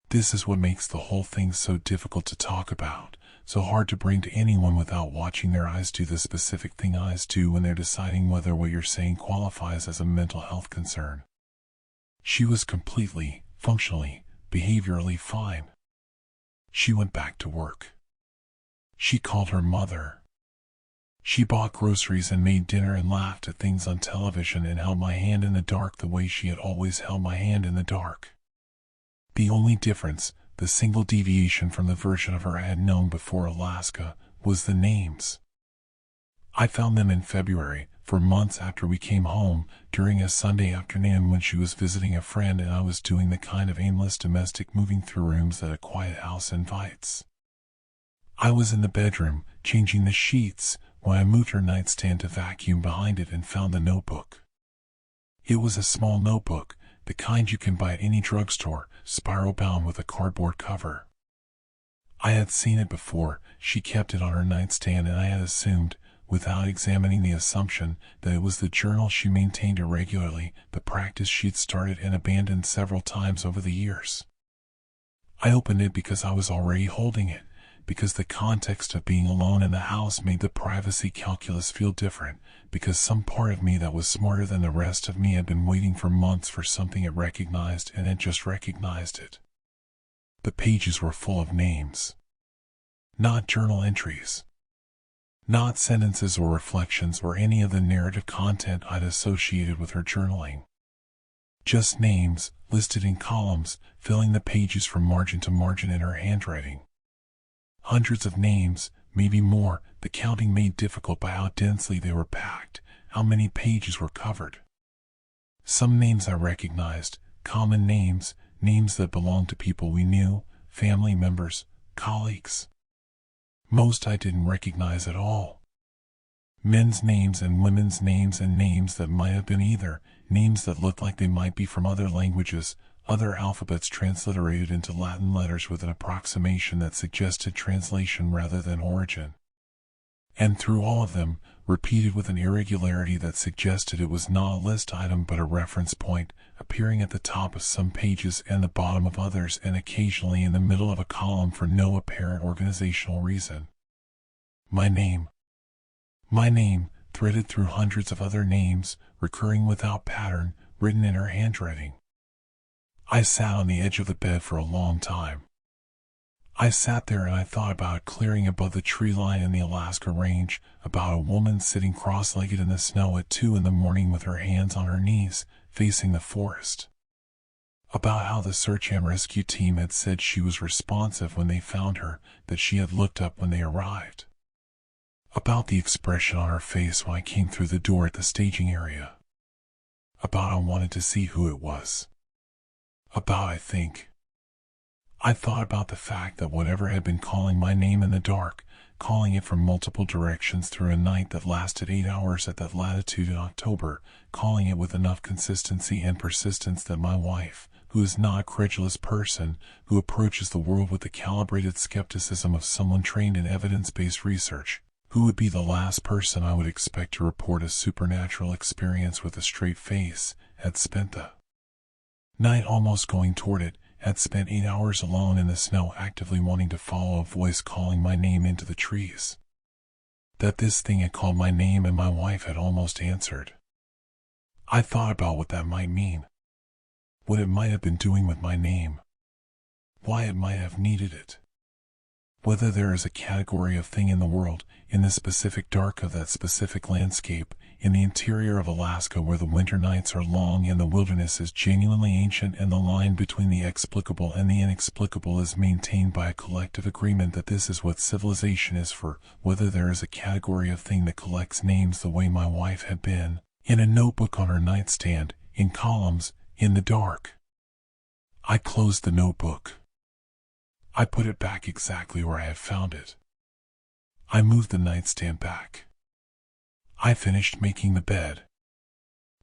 This is what makes the whole thing so difficult to talk about, so hard to bring to anyone without watching their eyes do the specific thing eyes do when they're deciding whether what you're saying qualifies as a mental health concern. She was completely, functionally, behaviorally fine. She went back to work. She called her mother. She bought groceries and made dinner and laughed at things on television and held my hand in the dark the way she had always held my hand in the dark. The only difference, the single deviation from the version of her I had known before Alaska, was the names. I found them in February, for months after we came home, during a Sunday afternoon when she was visiting a friend and I was doing the kind of aimless domestic moving through rooms that a quiet house invites. I was in the bedroom, changing the sheets, when I moved her nightstand to vacuum behind it and found the notebook. It was a small notebook, the kind you can buy at any drugstore, spiral-bound with a cardboard cover. I had seen it before, she kept it on her nightstand and I had assumed, without examining the assumption that it was the journal she maintained irregularly, the practice she'd started and abandoned several times over the years. I opened it because I was already holding it, because the context of being alone in the house made the privacy calculus feel different, because some part of me that was smarter than the rest of me had been waiting for months for something it recognized and had just recognized it. The pages were full of names. Not journal entries. Not sentences or reflections or any of the narrative content I'd associated with her journaling. Just names, listed in columns, filling the pages from margin to margin in her handwriting. Hundreds of names, maybe more, the counting made difficult by how densely they were packed, how many pages were covered. Some names I recognized, common names, names that belonged to people we knew, family members, colleagues. Most I didn't recognize at all. Men's names and women's names and names that might have been either, names that looked like they might be from other languages, other alphabets transliterated into Latin letters with an approximation that suggested translation rather than origin. And through all of them, repeated with an irregularity that suggested it was not a list item but a reference point, appearing at the top of some pages and the bottom of others and occasionally in the middle of a column for no apparent organizational reason. My name. My name, threaded through hundreds of other names, recurring without pattern, written in her handwriting. I sat on the edge of the bed for a long time. I sat there and I thought about a clearing above the tree line in the Alaska range, about a woman sitting cross-legged in the snow at 2 a.m. with her hands on her knees, facing the forest. About how the search and rescue team had said she was responsive when they found her, that she had looked up when they arrived. About the expression on her face when I came through the door at the staging area. About I wanted to see who it was. About I thought about the fact that whatever had been calling my name in the dark, calling it from multiple directions through a night that lasted 8 hours at that latitude in October, calling it with enough consistency and persistence that my wife, who is not a credulous person, who approaches the world with the calibrated skepticism of someone trained in evidence-based research, who would be the last person I would expect to report a supernatural experience with a straight face, had spent the night almost going toward it, had spent 8 hours alone in the snow actively wanting to follow a voice calling my name into the trees. That this thing had called my name and my wife had almost answered. I thought about what that might mean. What it might have been doing with my name. Why it might have needed it. Whether there is a category of thing in the world, in the specific dark of that specific landscape, in the interior of Alaska where the winter nights are long and the wilderness is genuinely ancient and the line between the explicable and the inexplicable is maintained by a collective agreement that this is what civilization is for, whether there is a category of thing that collects names the way my wife had been, in a notebook on her nightstand, in columns, in the dark. I closed the notebook. I put it back exactly where I had found it. I moved the nightstand back. I finished making the bed.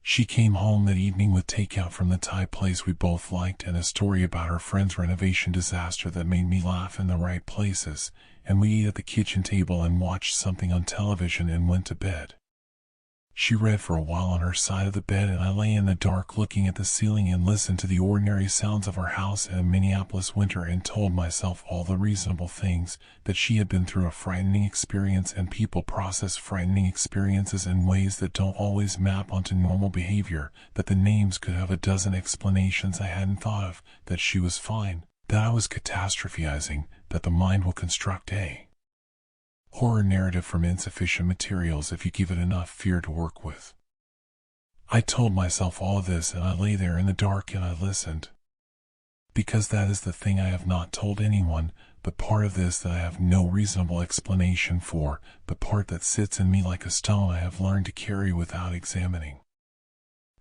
She came home that evening with takeout from the Thai place we both liked and a story about her friend's renovation disaster that made me laugh in the right places, and we ate at the kitchen table and watched something on television and went to bed. She read for a while on her side of the bed and I lay in the dark looking at the ceiling and listened to the ordinary sounds of our house in a Minneapolis winter and told myself all the reasonable things, that she had been through a frightening experience and people process frightening experiences in ways that don't always map onto normal behavior, that the names could have a dozen explanations I hadn't thought of, that she was fine, that I was catastrophizing, that the mind will construct a horror narrative from insufficient materials if you give it enough fear to work with. I told myself all of this and I lay there in the dark and I listened. Because that is the thing I have not told anyone, the part of this that I have no reasonable explanation for, the part that sits in me like a stone I have learned to carry without examining.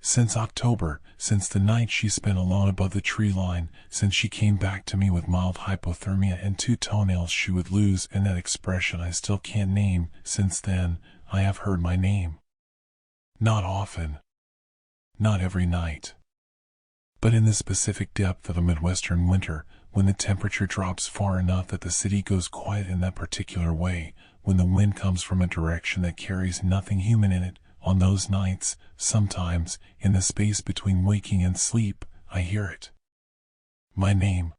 Since October, since the night she spent alone above the tree line, since she came back to me with mild hypothermia and 2 toenails she would lose and that expression I still can't name, since then, I have heard my name. Not often. Not every night. But in the specific depth of a Midwestern winter, when the temperature drops far enough that the city goes quiet in that particular way, when the wind comes from a direction that carries nothing human in it, on those nights, sometimes, in the space between waking and sleep, I hear it. My name.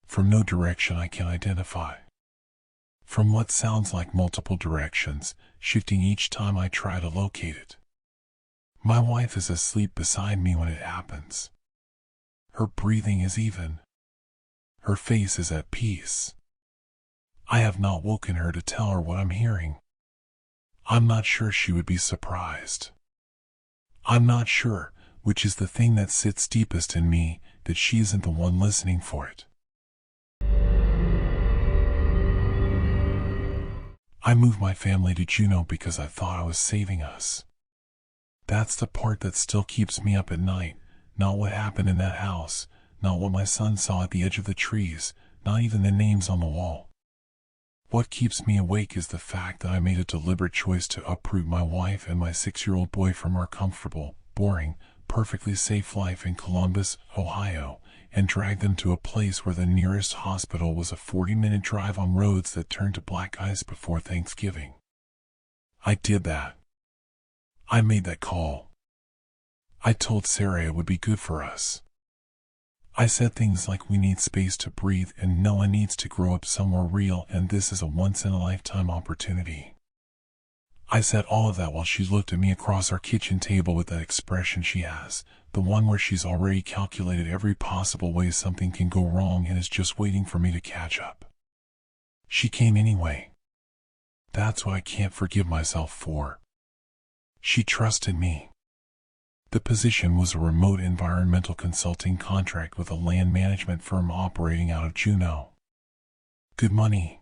From no direction I can identify. From what sounds like multiple directions, shifting each time I try to locate it. My wife is asleep beside me when it happens. Her breathing is even. Her face is at peace. I have not woken her to tell her what I'm hearing. I'm not sure she would be surprised. I'm not sure, which is the thing that sits deepest in me, that she isn't the one listening for it. I moved my family to Juneau because I thought I was saving us. That's the part that still keeps me up at night, not what happened in that house, not what my son saw at the edge of the trees, not even the names on the wall. What keeps me awake is the fact that I made a deliberate choice to uproot my wife and my 6-year-old boy from our comfortable, boring, perfectly safe life in Columbus, Ohio, and drag them to a place where the nearest hospital was a 40-minute drive on roads that turned to black ice before Thanksgiving. I did that. I made that call. I told Sarah it would be good for us. I said things like we need space to breathe and Noah needs to grow up somewhere real and this is a once-in-a-lifetime opportunity. I said all of that while she looked at me across our kitchen table with that expression she has, the one where she's already calculated every possible way something can go wrong and is just waiting for me to catch up. She came anyway. That's what I can't forgive myself for. She trusted me. The position was a remote environmental consulting contract with a land management firm operating out of Juneau. Good money.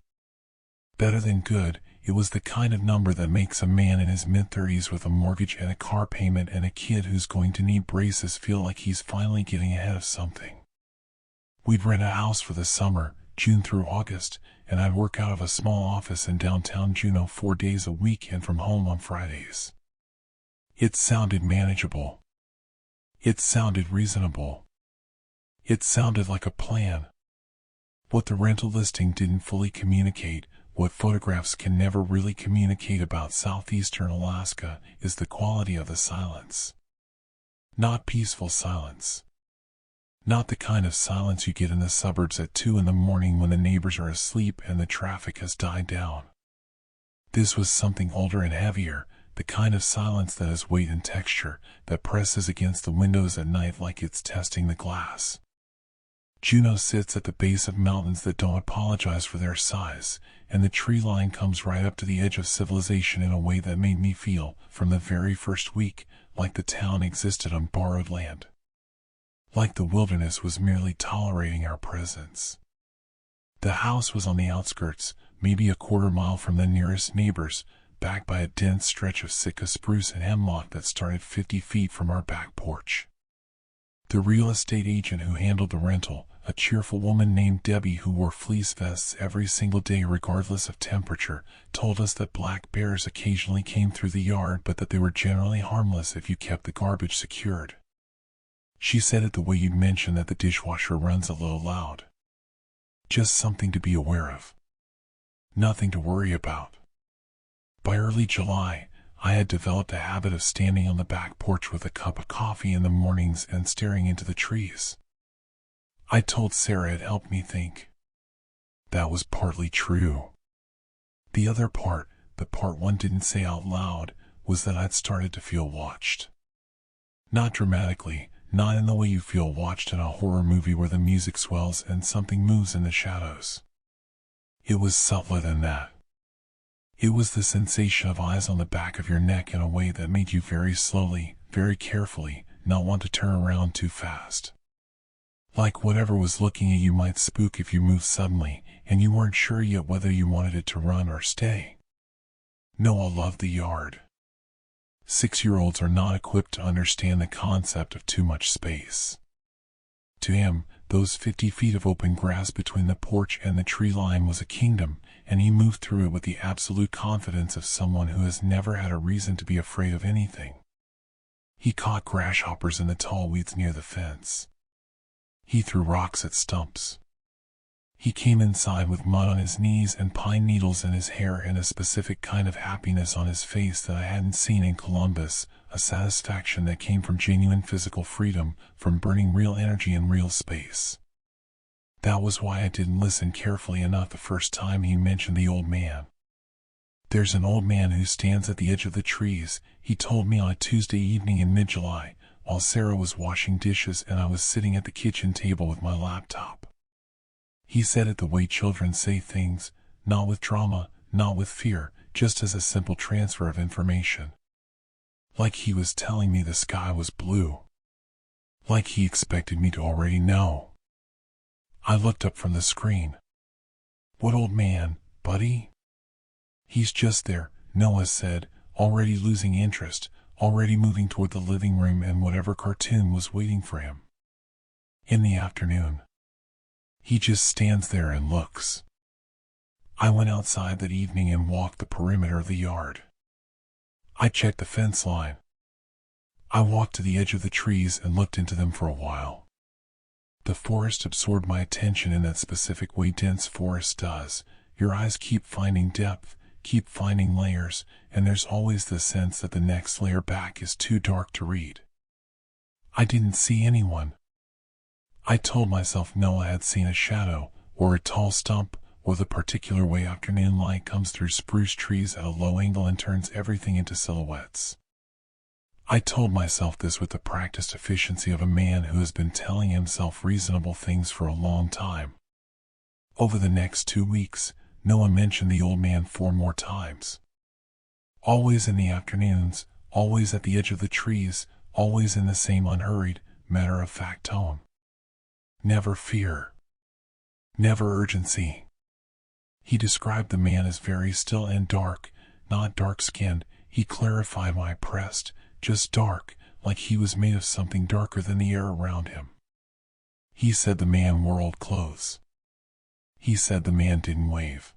Better than good, it was the kind of number that makes a man in his mid-30s with a mortgage and a car payment and a kid who's going to need braces feel like he's finally getting ahead of something. We'd rent a house for the summer, June through August, and I'd work out of a small office in downtown Juneau 4 days a week and from home on Fridays. It sounded manageable. It sounded reasonable. It sounded like a plan. What the rental listing didn't fully communicate, what photographs can never really communicate about southeastern Alaska, is the quality of the silence. Not peaceful silence. Not the kind of silence you get in the suburbs at 2 in the morning when the neighbors are asleep and the traffic has died down. This was something older and heavier, the kind of silence that has weight and texture, that presses against the windows at night like it's testing the glass. Juneau sits at the base of mountains that don't apologize for their size, and the tree line comes right up to the edge of civilization in a way that made me feel, from the very first week, like the town existed on borrowed land. Like the wilderness was merely tolerating our presence. The house was on the outskirts, maybe a quarter mile from the nearest neighbors, backed by a dense stretch of Sitka spruce and hemlock that started 50 feet from our back porch. The real estate agent who handled the rental, a cheerful woman named Debbie who wore fleece vests every single day regardless of temperature, told us that black bears occasionally came through the yard but that they were generally harmless if you kept the garbage secured. She said it the way you'd mention that the dishwasher runs a little loud. Just something to be aware of. Nothing to worry about. By early July, I had developed a habit of standing on the back porch with a cup of coffee in the mornings and staring into the trees. I told Sarah it helped me think. That was partly true. The other part, the part one didn't say out loud, was that I'd started to feel watched. Not dramatically, not in the way you feel watched in a horror movie where the music swells and something moves in the shadows. It was subtler than that. It was the sensation of eyes on the back of your neck in a way that made you very slowly, very carefully, not want to turn around too fast. Like whatever was looking at you might spook if you moved suddenly, and you weren't sure yet whether you wanted it to run or stay. Noah loved the yard. 6-year-olds are not equipped to understand the concept of too much space. To him, those 50 feet of open grass between the porch and the tree line was a kingdom, and he moved through it with the absolute confidence of someone who has never had a reason to be afraid of anything. He caught grasshoppers in the tall weeds near the fence. He threw rocks at stumps. He came inside with mud on his knees and pine needles in his hair and a specific kind of happiness on his face that I hadn't seen in Columbus, a satisfaction that came from genuine physical freedom, from burning real energy in real space. That was why I didn't listen carefully enough the first time he mentioned the old man. There's an old man who stands at the edge of the trees, he told me on a Tuesday evening in mid-July, while Sarah was washing dishes and I was sitting at the kitchen table with my laptop. He said it the way children say things, not with drama, not with fear, just as a simple transfer of information. Like he was telling me the sky was blue. Like he expected me to already know. I looked up from the screen. What old man, buddy? He's just there, Noah said, already losing interest, already moving toward the living room and whatever cartoon was waiting for him. In the afternoon. He just stands there and looks. I went outside that evening and walked the perimeter of the yard. I checked the fence line. I walked to the edge of the trees and looked into them for a while. The forest absorbed my attention in that specific way dense forest does. Your eyes keep finding depth, keep finding layers, and there's always the sense that the next layer back is too dark to read. I didn't see anyone. I told myself Noah had seen a shadow, or a tall stump, or the particular way afternoon light comes through spruce trees at a low angle and turns everything into silhouettes. I told myself this with the practiced efficiency of a man who has been telling himself reasonable things for a long time. Over the next 2 weeks, Noah mentioned the old man 4 more times. Always in the afternoons, always at the edge of the trees, always in the same unhurried, matter-of-fact tone. Never fear. Never urgency. He described the man as very still and dark, not dark-skinned, he clarified when I pressed, just dark, like he was made of something darker than the air around him. He said the man wore old clothes. He said the man didn't wave.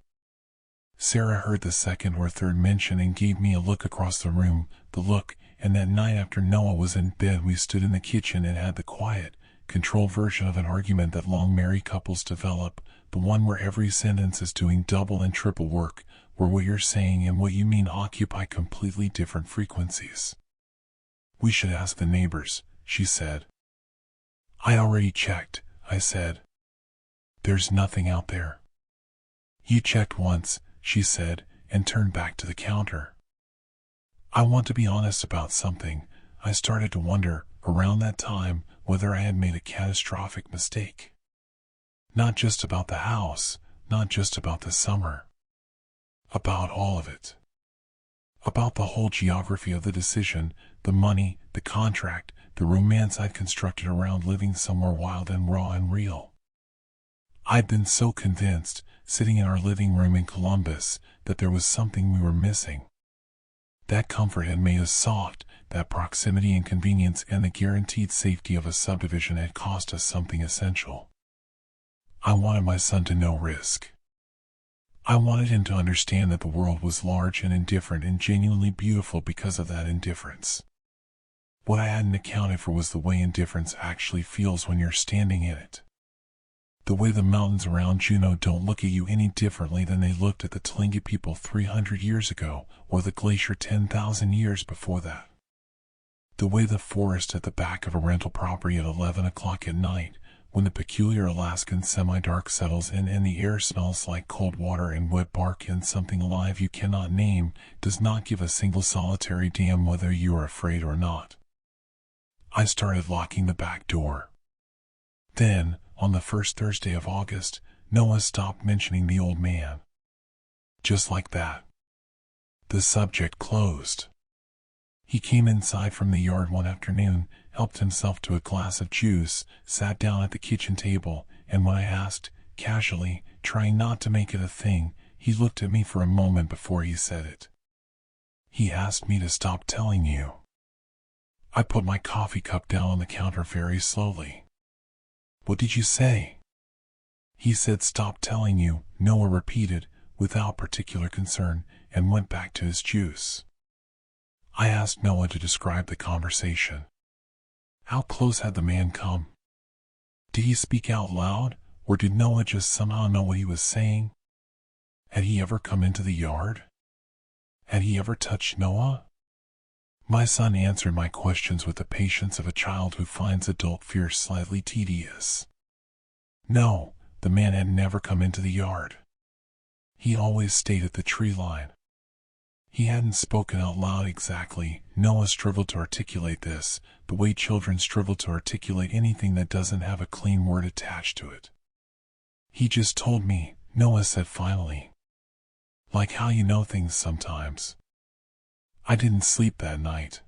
Sarah heard the second or third mention and gave me a look across the room, the look, and that night after Noah was in bed we stood in the kitchen and had the quiet, controlled version of an argument that long married couples develop, the one where every sentence is doing double and triple work, where what you're saying and what you mean occupy completely different frequencies. We should ask the neighbors, she said. I already checked, I said. There's nothing out there. You checked once, she said, and turned back to the counter. I want to be honest about something. I started to wonder, around that time, whether I had made a catastrophic mistake. Not just about the house, not just about the summer. About all of it. About the whole geography of the decision, the money, the contract, the romance I'd constructed around living somewhere wild and raw and real. I'd been so convinced, sitting in our living room in Columbus, that there was something we were missing. That comfort had made us soft, that proximity and convenience and the guaranteed safety of a subdivision had cost us something essential. I wanted my son to know risk. I wanted him to understand that the world was large and indifferent and genuinely beautiful because of that indifference. What I hadn't accounted for was the way indifference actually feels when you're standing in it. The way the mountains around Juneau don't look at you any differently than they looked at the Tlingit people 300 years ago, or the glacier 10,000 years before that. The way the forest at the back of a rental property at 11 o'clock at night, when the peculiar Alaskan semi-dark settles in and the air smells like cold water and wet bark and something alive you cannot name, does not give a single solitary damn whether you are afraid or not. I started locking the back door. Then, on the first Thursday of August, Noah stopped mentioning the old man. Just like that. The subject closed. He came inside from the yard one afternoon, helped himself to a glass of juice, sat down at the kitchen table, and when I asked, casually, trying not to make it a thing, he looked at me for a moment before he said it. He asked me to stop telling you. I put my coffee cup down on the counter very slowly. What did you say? He said stop telling you, Noah repeated, without particular concern, and went back to his juice. I asked Noah to describe the conversation. How close had the man come? Did he speak out loud, Or did Noah just somehow know what he was saying? Had he ever come into the yard? Had he ever touched Noah? My son answered my questions with the patience of a child who finds adult fear slightly tedious. No, the man had never come into the yard. He always stayed at the tree line. He hadn't spoken out loud exactly. Noah struggled to articulate this, the way children struggle to articulate anything that doesn't have a clean word attached to it. He just told me, Noah said finally. Like how you know things sometimes. I didn't sleep that night.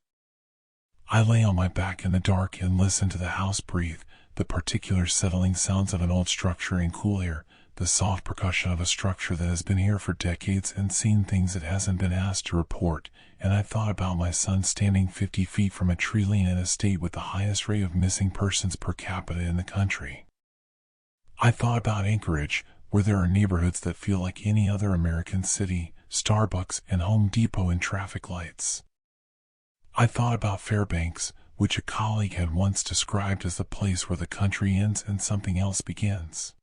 I lay on my back in the dark and listened to the house breathe, the particular settling sounds of an old structure in cool air, the soft percussion of a structure that has been here for decades and seen things it hasn't been asked to report, and I thought about my son standing 50 feet from a tree line in a state with the highest rate of missing persons per capita in the country. I thought about Anchorage, where there are neighborhoods that feel like any other American city, Starbucks and Home Depot and traffic lights. I thought about Fairbanks, which a colleague had once described as the place where the country ends and something else begins.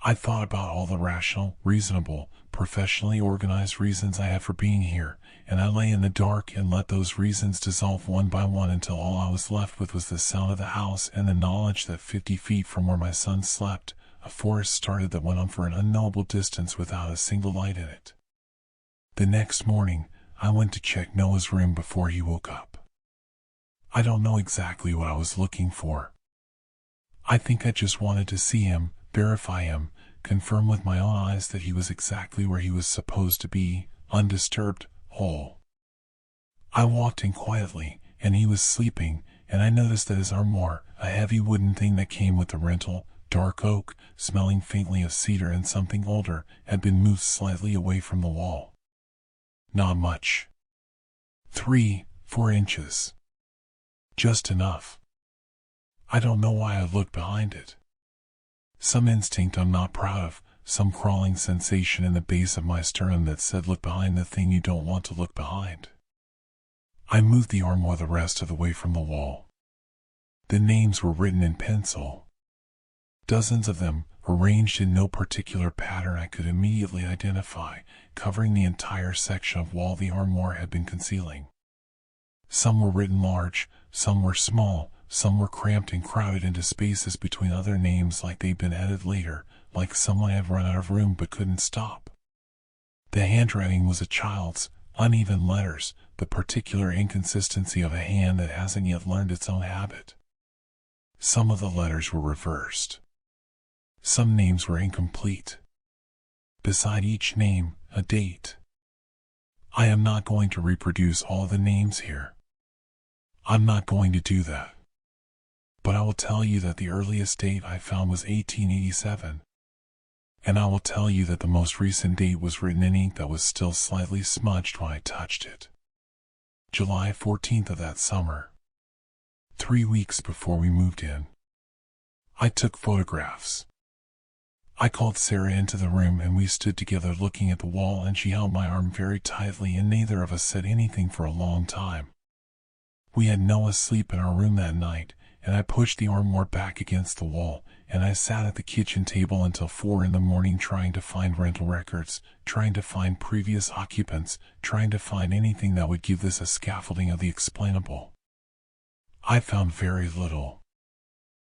I thought about all the rational, reasonable, professionally organized reasons I had for being here, and I lay in the dark and let those reasons dissolve one by one until all I was left with was the sound of the house and the knowledge that 50 feet from where my son slept, a forest started that went on for an unknowable distance without a single light in it. The next morning, I went to check Noah's room before he woke up. I don't know exactly what I was looking for. I think I just wanted to see him, verify him, confirm with my own eyes that he was exactly where he was supposed to be, undisturbed, whole. I walked in quietly, and he was sleeping, and I noticed that his armoire, a heavy wooden thing that came with the rental, dark oak, smelling faintly of cedar and something older, had been moved slightly away from the wall. Not much. 3-4 inches. Just enough. I don't know why I looked behind it. Some instinct I'm not proud of, some crawling sensation in the base of my sternum that said look behind the thing you don't want to look behind. I moved the armoire the rest of the way from the wall. The names were written in pencil. Dozens of them, arranged in no particular pattern I could immediately identify, covering the entire section of wall the armoire had been concealing. Some were written large, some were small, some were cramped and crowded into spaces between other names like they'd been added later, like someone had run out of room but couldn't stop. The handwriting was a child's, uneven letters, the particular inconsistency of a hand that hasn't yet learned its own habit. Some of the letters were reversed. Some names were incomplete. Beside each name, a date. I am not going to reproduce all the names here. I'm not going to do that. But I will tell you that the earliest date I found was 1887. And I will tell you that the most recent date was written in ink that was still slightly smudged when I touched it. July 14th of that summer. 3 weeks before we moved in. I took photographs. I called Sarah into the room and we stood together looking at the wall, and she held my arm very tightly and neither of us said anything for a long time. We had Noah sleep in our room that night, and I pushed the armoire back against the wall, and I sat at the kitchen table until 4 in the morning trying to find rental records, trying to find previous occupants, trying to find anything that would give this a scaffolding of the explainable. I found very little.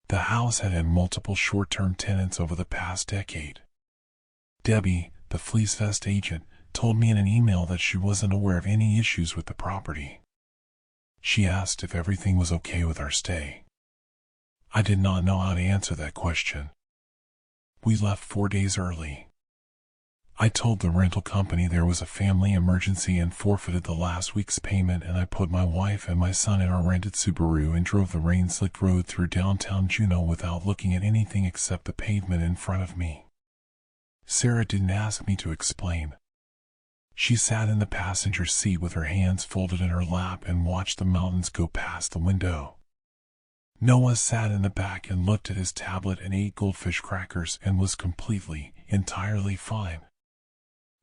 The house had had multiple short-term tenants over the past decade. Debbie, the Fleece Vest agent, told me in an email that she wasn't aware of any issues with the property. She asked if everything was okay with our stay. I did not know how to answer that question. We left 4 days early. I told the rental company there was a family emergency and forfeited the last week's payment, and I put my wife and my son in our rented Subaru and drove the rain-slicked road through downtown Juneau without looking at anything except the pavement in front of me. Sarah didn't ask me to explain. She sat in the passenger seat with her hands folded in her lap and watched the mountains go past the window. Noah sat in the back and looked at his tablet and ate goldfish crackers and was completely, entirely fine.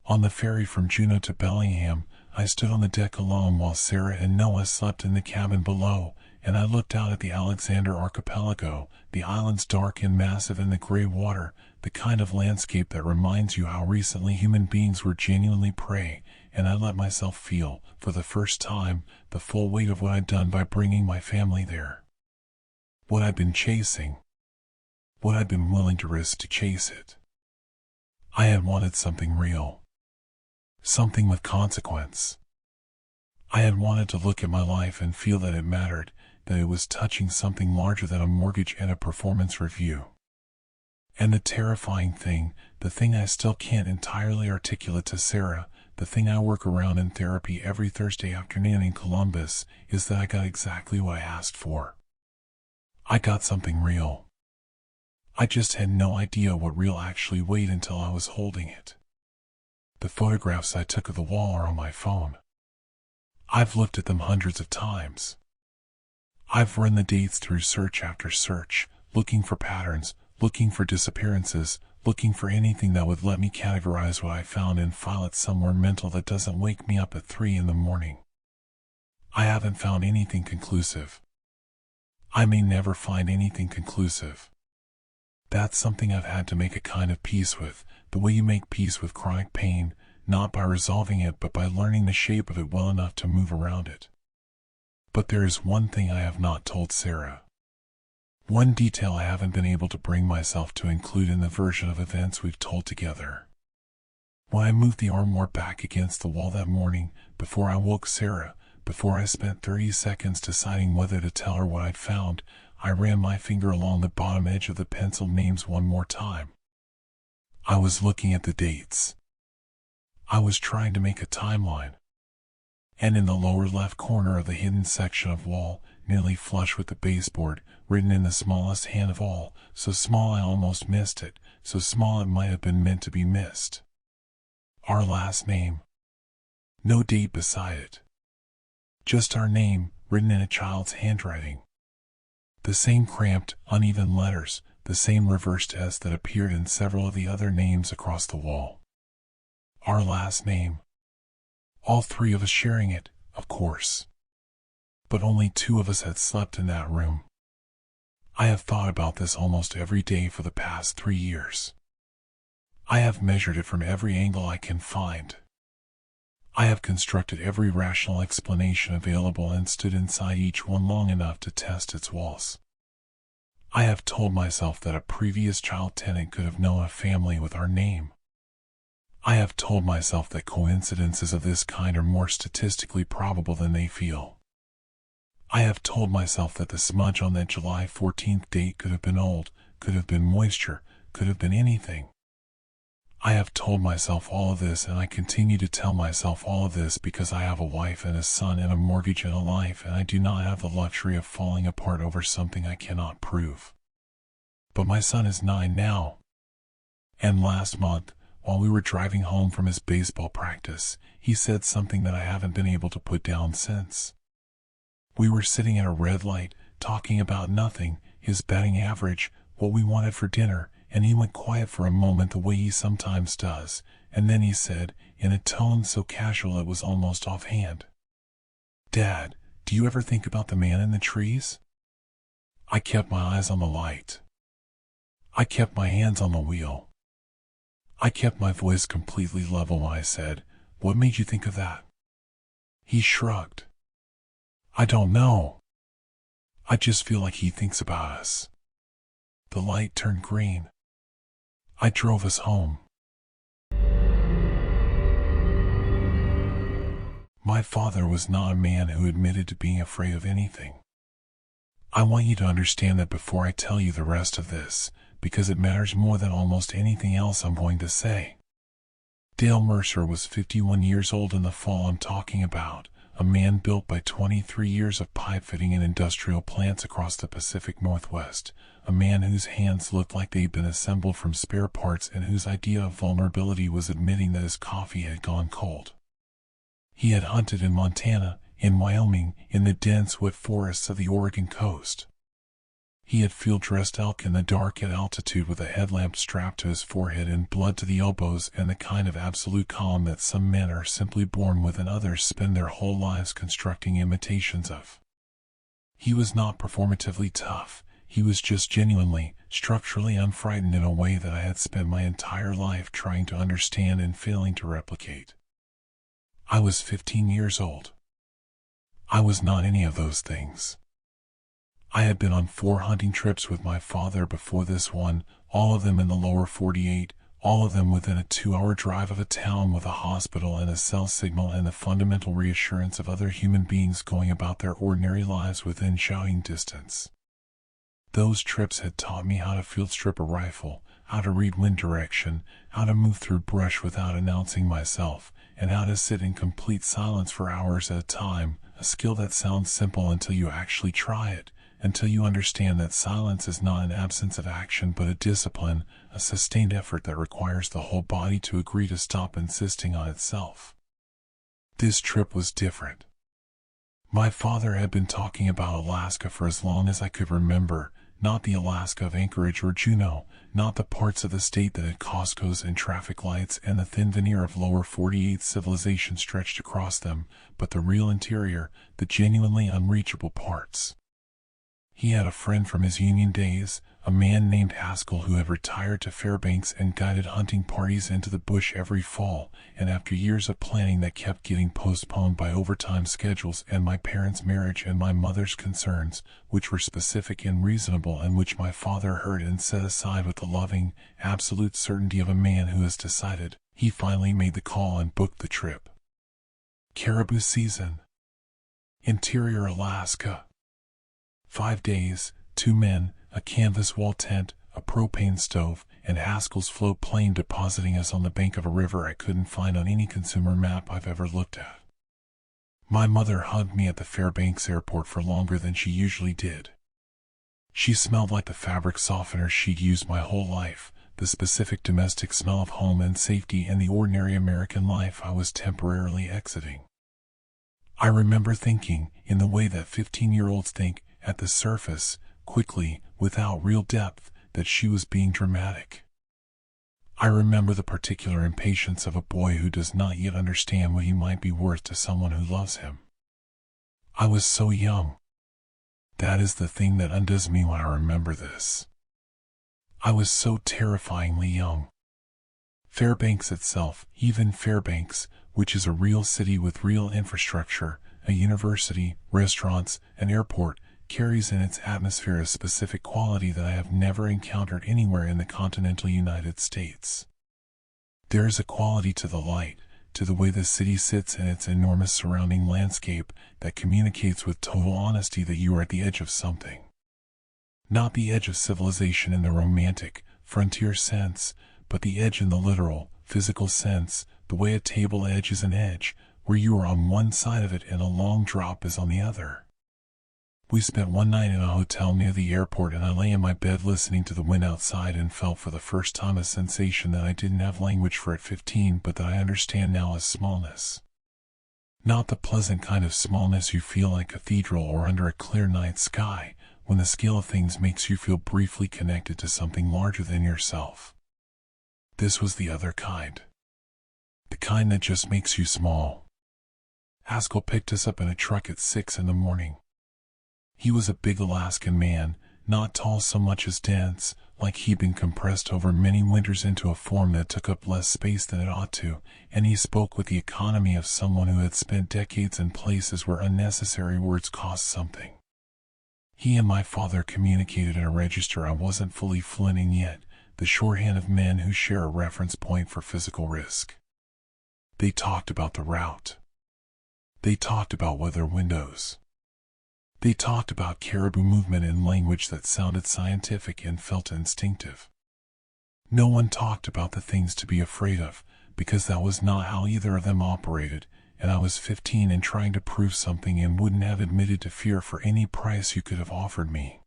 On the ferry from Juneau to Bellingham, I stood on the deck alone while Sarah and Noah slept in the cabin below, and I looked out at the Alexander archipelago, the islands dark and massive in the gray water, the kind of landscape that reminds you how recently human beings were genuinely prey, and I let myself feel, for the first time, the full weight of what I'd done by bringing my family there. What I'd been chasing. What I'd been willing to risk to chase it. I had wanted something real. Something with consequence. I had wanted to look at my life and feel that it mattered, that it was touching something larger than a mortgage and a performance review. And the terrifying thing, the thing I still can't entirely articulate to Sarah, the thing I work around in therapy every Thursday afternoon in Columbus, is that I got exactly what I asked for. I got something real. I just had no idea what real actually weighed until I was holding it. The photographs I took of the wall are on my phone. I've looked at them hundreds of times. I've run the dates through search after search, looking for patterns, looking for disappearances, looking for anything that would let me categorize what I found and file it somewhere mental that doesn't wake me up at 3 in the morning. I haven't found anything conclusive. I may never find anything conclusive. That's something I've had to make a kind of peace with, the way you make peace with chronic pain, not by resolving it but by learning the shape of it well enough to move around it. But there is one thing I have not told Sarah. One detail I haven't been able to bring myself to include in the version of events we've told together. When I moved the armoire back against the wall that morning, before I woke Sarah, before I spent 30 seconds deciding whether to tell her what I'd found, I ran my finger along the bottom edge of the penciled names one more time. I was looking at the dates. I was trying to make a timeline. And in the lower left corner of the hidden section of wall, nearly flush with the baseboard, written in the smallest hand of all, so small I almost missed it, so small it might have been meant to be missed. Our last name. No date beside it. Just our name, written in a child's handwriting. The same cramped, uneven letters, the same reversed S that appeared in several of the other names across the wall. Our last name. All 3 of us sharing it, of course. But only 2 of us had slept in that room. I have thought about this almost every day for the past 3 years. I have measured it from every angle I can find. I have constructed every rational explanation available and stood inside each one long enough to test its walls. I have told myself that a previous child tenant could have known a family with our name. I have told myself that coincidences of this kind are more statistically probable than they feel. I have told myself that the smudge on that July 14th date could have been old, could have been moisture, could have been anything. I have told myself all of this, and I continue to tell myself all of this because I have a wife and a son and a mortgage and a life, and I do not have the luxury of falling apart over something I cannot prove. But my son is 9 now. And last month, while we were driving home from his baseball practice, he said something that I haven't been able to put down since. We were sitting at a red light, talking about nothing, his batting average, what we wanted for dinner, and he went quiet for a moment the way he sometimes does, and then he said, in a tone so casual it was almost offhand, "Dad, do you ever think about the man in the trees?" I kept my eyes on the light. I kept my hands on the wheel. I kept my voice completely level when I said, "What made you think of that?" He shrugged. "I don't know. I just feel like he thinks about us." The light turned green. I drove us home. My father was not a man who admitted to being afraid of anything. I want you to understand that before I tell you the rest of this, because it matters more than almost anything else I'm going to say. Dale Mercer was 51 years old in the fall I'm talking about, a man built by 23 years of pipe fitting in industrial plants across the Pacific Northwest, a man whose hands looked like they'd been assembled from spare parts and whose idea of vulnerability was admitting that his coffee had gone cold. He had hunted in Montana, in Wyoming, in the dense wet forests of the Oregon coast. He had field-dressed elk in the dark at altitude with a headlamp strapped to his forehead and blood to the elbows and the kind of absolute calm that some men are simply born with and others spend their whole lives constructing imitations of. He was not performatively tough. He was just genuinely, structurally unfrightened in a way that I had spent my entire life trying to understand and failing to replicate. I was 15 years old. I was not any of those things. I had been on 4 hunting trips with my father before this one, all of them in the lower 48, all of them within a 2-hour drive of a town with a hospital and a cell signal and the fundamental reassurance of other human beings going about their ordinary lives within shouting distance. Those trips had taught me how to field strip a rifle, how to read wind direction, how to move through brush without announcing myself, and how to sit in complete silence for hours at a time, a skill that sounds simple until you actually try it, until you understand that silence is not an absence of action but a discipline, a sustained effort that requires the whole body to agree to stop insisting on itself. This trip was different. My father had been talking about Alaska for as long as I could remember, not the Alaska of Anchorage or Juneau, not the parts of the state that had Costco's and traffic lights and the thin veneer of lower 48 civilization stretched across them, but the real interior, the genuinely unreachable parts. He had a friend from his Union days, a man named Haskell who had retired to Fairbanks and guided hunting parties into the bush every fall, and after years of planning that kept getting postponed by overtime schedules and my parents' marriage and my mother's concerns, which were specific and reasonable and which my father heard and set aside with the loving, absolute certainty of a man who has decided, he finally made the call and booked the trip. Caribou season. Interior Alaska. 5 days, 2 men, a canvas wall tent, a propane stove, and Haskell's float plane depositing us on the bank of a river I couldn't find on any consumer map I've ever looked at. My mother hugged me at the Fairbanks airport for longer than she usually did. She smelled like the fabric softener she'd used my whole life, the specific domestic smell of home and safety and the ordinary American life I was temporarily exiting. I remember thinking, in the way that 15-year-olds think, at the surface, quickly, without real depth, that she was being dramatic. I remember the particular impatience of a boy who does not yet understand what he might be worth to someone who loves him. I was so young. That is the thing that undoes me when I remember this. I was so terrifyingly young. Fairbanks itself, even Fairbanks, which is a real city with real infrastructure, a university, restaurants, an airport, carries in its atmosphere a specific quality that I have never encountered anywhere in the continental United States. There is a quality to the light, to the way the city sits in its enormous surrounding landscape, that communicates with total honesty that you are at the edge of something. Not the edge of civilization in the romantic, frontier sense, but the edge in the literal, physical sense, the way a table edge is an edge, where you are on one side of it and a long drop is on the other. We spent one night in a hotel near the airport and I lay in my bed listening to the wind outside and felt for the first time a sensation that I didn't have language for at 15 but that I understand now as smallness. Not the pleasant kind of smallness you feel in a cathedral or under a clear night sky, when the scale of things makes you feel briefly connected to something larger than yourself. This was the other kind. The kind that just makes you small. Haskell picked us up in a truck at 6 in the morning. He was a big Alaskan man, not tall so much as dense, like he'd been compressed over many winters into a form that took up less space than it ought to, and he spoke with the economy of someone who had spent decades in places where unnecessary words cost something. He and my father communicated in a register I wasn't fully fluent in yet, the shorthand of men who share a reference point for physical risk. They talked about the route. They talked about weather windows. They talked about caribou movement in language that sounded scientific and felt instinctive. No one talked about the things to be afraid of, because that was not how either of them operated, and I was 15 and trying to prove something and wouldn't have admitted to fear for any price you could have offered me.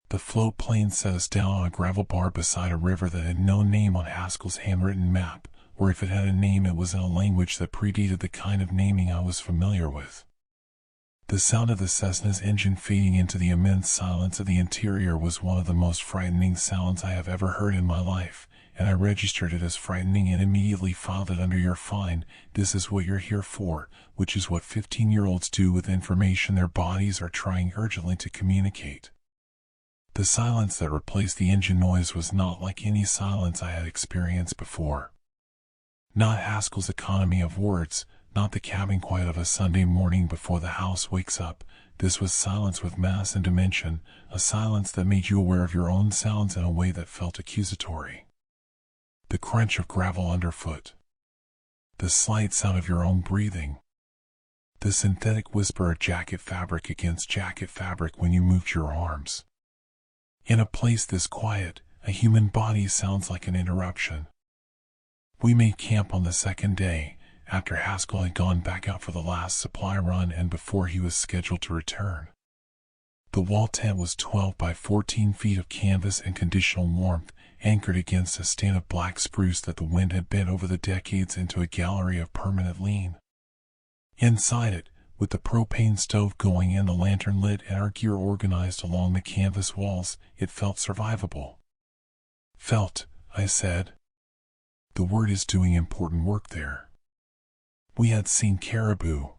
The float plane set us down on a gravel bar beside a river that had no name on Haskell's handwritten map, or if it had a name it was in a language that predated the kind of naming I was familiar with. The sound of the Cessna's engine fading into the immense silence of the interior was one of the most frightening sounds I have ever heard in my life, and I registered it as frightening and immediately filed it under your fine. This is what you're here for, which is what 15-year-olds do with information their bodies are trying urgently to communicate. The silence that replaced the engine noise was not like any silence I had experienced before. Not Haskell's economy of words, not the cabin quiet of a Sunday morning before the house wakes up. This was silence with mass and dimension, a silence that made you aware of your own sounds in a way that felt accusatory. The crunch of gravel underfoot. The slight sound of your own breathing. The synthetic whisper of jacket fabric against jacket fabric when you moved your arms. In a place this quiet, a human body sounds like an interruption. We made camp on the second day, after Haskell had gone back out for the last supply run and before he was scheduled to return. The wall tent was 12 by 14 feet of canvas and conditional warmth, anchored against a stand of black spruce that the wind had bent over the decades into a gallery of permanent lean. Inside it, with the propane stove going and the lantern lit and our gear organized along the canvas walls, it felt survivable. Felt, I said. The word is doing important work there. We had seen caribou.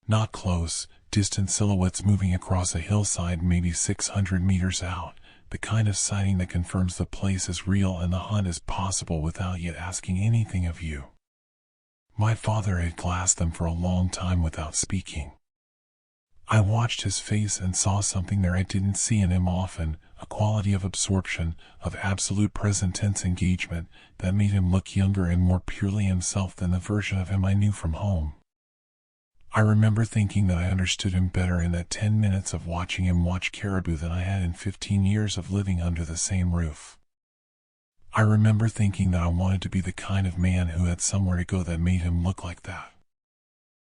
Not close, distant silhouettes moving across a hillside maybe 600 meters out, the kind of sighting that confirms the place is real and the hunt is possible without yet asking anything of you. My father had glassed them for a long time without speaking. I watched his face and saw something there I didn't see in him often, a quality of absorption, of absolute present tense engagement, that made him look younger and more purely himself than the version of him I knew from home. I remember thinking that I understood him better in that 10 minutes of watching him watch caribou than I had in 15 years of living under the same roof. I remember thinking that I wanted to be the kind of man who had somewhere to go that made him look like that.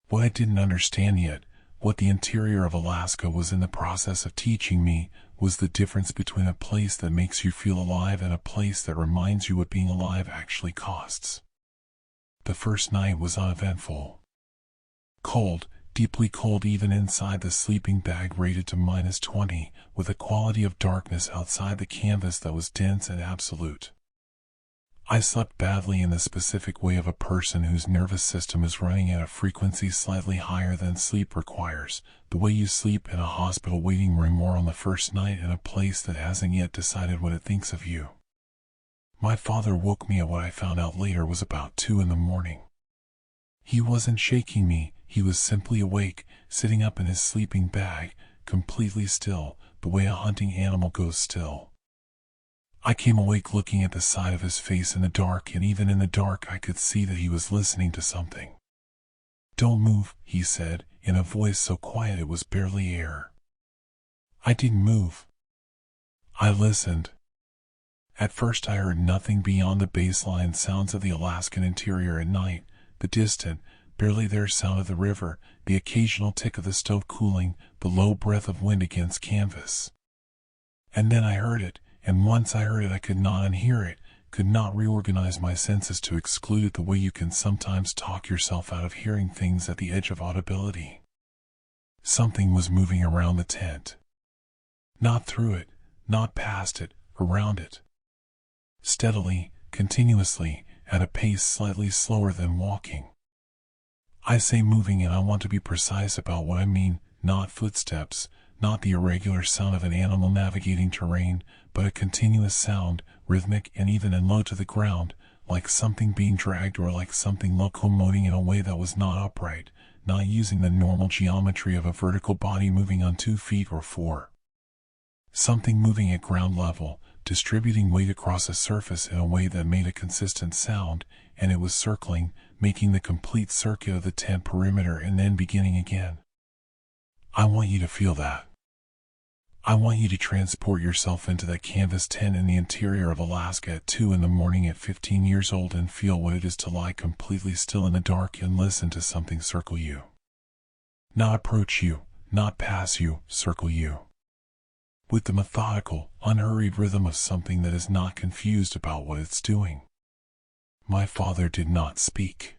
What I didn't understand yet, what the interior of Alaska was in the process of teaching me, was the difference between a place that makes you feel alive and a place that reminds you what being alive actually costs. The first night was uneventful. Cold, deeply cold even inside the sleeping bag rated to -20, with a quality of darkness outside the canvas that was dense and absolute. I slept badly in the specific way of a person whose nervous system is running at a frequency slightly higher than sleep requires, the way you sleep in a hospital waiting room or on the first night in a place that hasn't yet decided what it thinks of you. My father woke me at what I found out later was about 2 in the morning. He wasn't shaking me, he was simply awake, sitting up in his sleeping bag, completely still, the way a hunting animal goes still. I came awake looking at the side of his face in the dark, and even in the dark I could see that he was listening to something. "Don't move," he said, in a voice so quiet it was barely air. I didn't move. I listened. At first I heard nothing beyond the baseline sounds of the Alaskan interior at night, the distant, barely there sound of the river, the occasional tick of the stove cooling, the low breath of wind against canvas. And then I heard it. And once I heard it I could not unhear it, could not reorganize my senses to exclude it the way you can sometimes talk yourself out of hearing things at the edge of audibility. Something was moving around the tent. Not through it, not past it, around it. Steadily, continuously, at a pace slightly slower than walking. I say moving and I want to be precise about what I mean, not footsteps, not the irregular sound of an animal navigating terrain, but a continuous sound, rhythmic and even and low to the ground, like something being dragged or like something locomoting in a way that was not upright, not using the normal geometry of a vertical body moving on 2 feet or 4. Something moving at ground level, distributing weight across a surface in a way that made a consistent sound, and it was circling, making the complete circuit of the tent perimeter and then beginning again. I want you to feel that. I want you to transport yourself into that canvas tent in the interior of Alaska at 2 in the morning at 15 years old and feel what it is to lie completely still in the dark and listen to something circle you. Not approach you, not pass you, circle you. With the methodical, unhurried rhythm of something that is not confused about what it's doing. My father did not speak.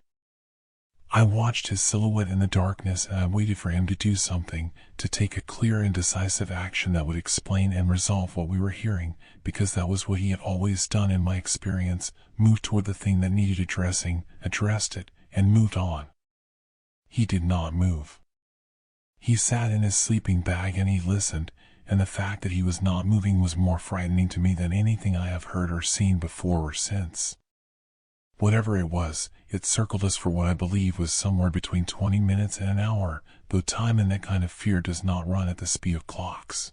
I watched his silhouette in the darkness, and I waited for him to do something, to take a clear and decisive action that would explain and resolve what we were hearing, because that was what he had always done in my experience: moved toward the thing that needed addressing, addressed it, and moved on. He did not move. He sat in his sleeping bag and he listened, and the fact that he was not moving was more frightening to me than anything I have heard or seen before or since. Whatever it was, it circled us for what I believe was somewhere between 20 minutes and an hour, though time in that kind of fear does not run at the speed of clocks.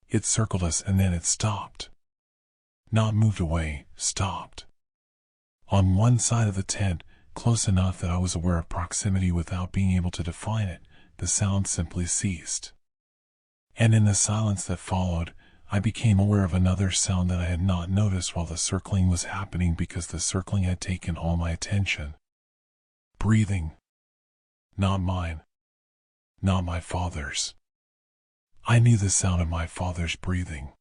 It circled us and then it stopped. Not moved away, stopped. On one side of the tent, close enough that I was aware of proximity without being able to define it, the sound simply ceased. And in the silence that followed, I became aware of another sound that I had not noticed while the circling was happening, because the circling had taken all my attention. Breathing. Not mine. Not my father's. I knew the sound of my father's breathing.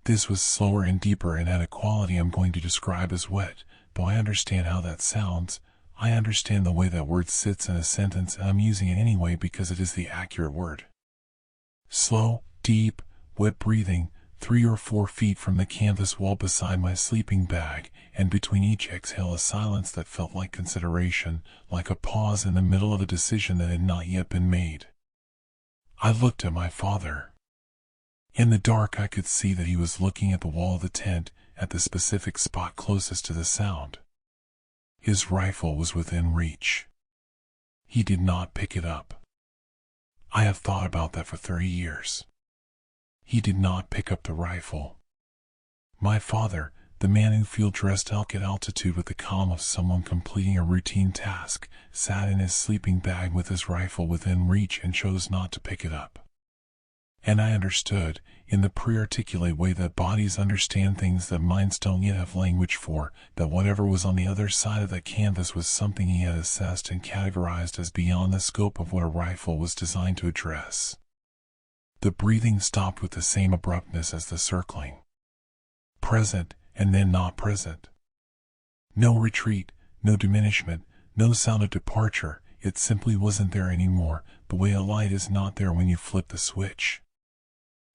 This was slower and deeper and had a quality I'm going to describe as wet, though I understand how that sounds. I understand the way that word sits in a sentence, and I'm using it anyway because it is the accurate word. Slow, deep, wet breathing, 3 or 4 feet from the canvas wall beside my sleeping bag, and between each exhale a silence that felt like consideration, like a pause in the middle of a decision that had not yet been made. I looked at my father. In the dark I could see that he was looking at the wall of the tent, at the specific spot closest to the sound. His rifle was within reach. He did not pick it up. I have thought about that for 30 years. He did not pick up the rifle. My father, the man who field-dressed elk at altitude with the calm of someone completing a routine task, sat in his sleeping bag with his rifle within reach and chose not to pick it up. And I understood, in the pre-articulate way that bodies understand things that minds don't yet have language for, that whatever was on the other side of that canvas was something he had assessed and categorized as beyond the scope of what a rifle was designed to address. The breathing stopped with the same abruptness as the circling. Present, and then not present. No retreat, no diminishment, no sound of departure. It simply wasn't there anymore, the way a light is not there when you flip the switch.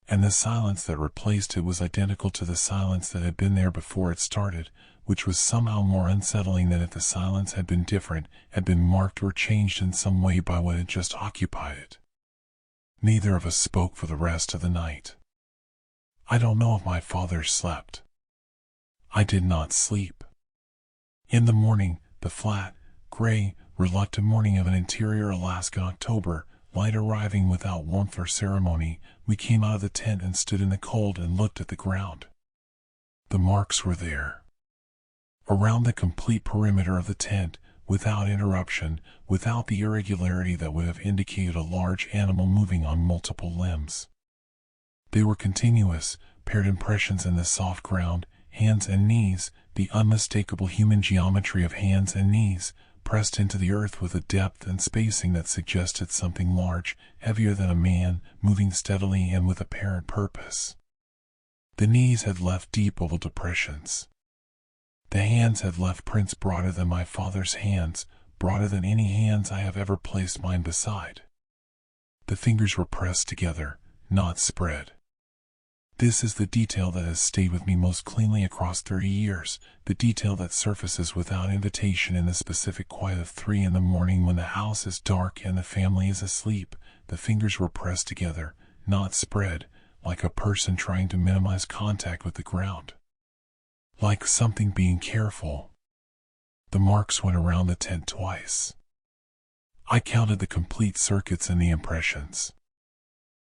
And the silence that replaced it was identical to the silence that had been there before it started, which was somehow more unsettling than if the silence had been different, had been marked or changed in some way by what had just occupied it. Neither of us spoke for the rest of the night. I don't know if my father slept. I did not sleep. In the morning, the flat, gray, reluctant morning of an interior Alaska October, light arriving without warmth or ceremony, we came out of the tent and stood in the cold and looked at the ground. The marks were there. Around the complete perimeter of the tent, without interruption, without the irregularity that would have indicated a large animal moving on multiple limbs. They were continuous, paired impressions in the soft ground, hands and knees, the unmistakable human geometry of hands and knees, pressed into the earth with a depth and spacing that suggested something large, heavier than a man, moving steadily and with apparent purpose. The knees had left deep oval depressions. The hands had left prints broader than my father's hands, broader than any hands I have ever placed mine beside. The fingers were pressed together, not spread. This is the detail that has stayed with me most cleanly across 30 years, the detail that surfaces without invitation in the specific quiet of 3 in the morning when the house is dark and the family is asleep. The fingers were pressed together, not spread, like a person trying to minimize contact with the ground. Like something being careful. The marks went around the tent twice. I counted the complete circuits and the impressions.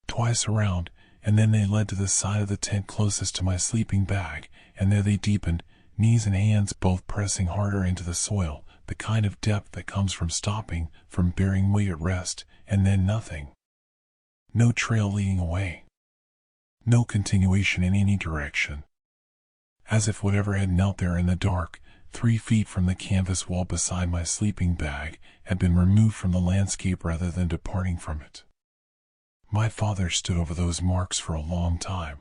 Twice around, and then they led to the side of the tent closest to my sleeping bag, and there they deepened, knees and hands both pressing harder into the soil, the kind of depth that comes from stopping, from bearing weight at rest, and then nothing. No trail leading away. No continuation in any direction. As if whatever had knelt there in the dark, 3 feet from the canvas wall beside my sleeping bag, had been removed from the landscape rather than departing from it. My father stood over those marks for a long time.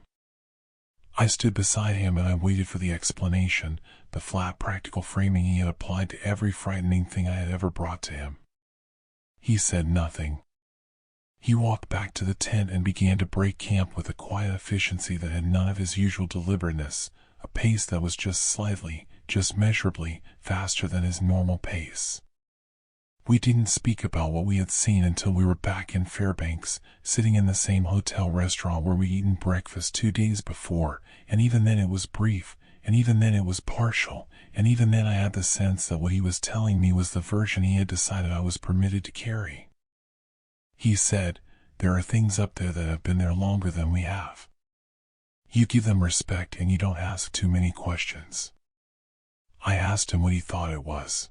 I stood beside him and I waited for the explanation, the flat practical framing he had applied to every frightening thing I had ever brought to him. He said nothing. He walked back to the tent and began to break camp with a quiet efficiency that had none of his usual deliberateness, a pace that was just slightly, just measurably, faster than his normal pace. We didn't speak about what we had seen until we were back in Fairbanks, sitting in the same hotel restaurant where we'd eaten breakfast 2 days before, and even then it was brief, and even then it was partial, and even then I had the sense that what he was telling me was the version he had decided I was permitted to carry. He said, "There are things up there that have been there longer than we have. You give them respect and you don't ask too many questions." I asked him what he thought it was.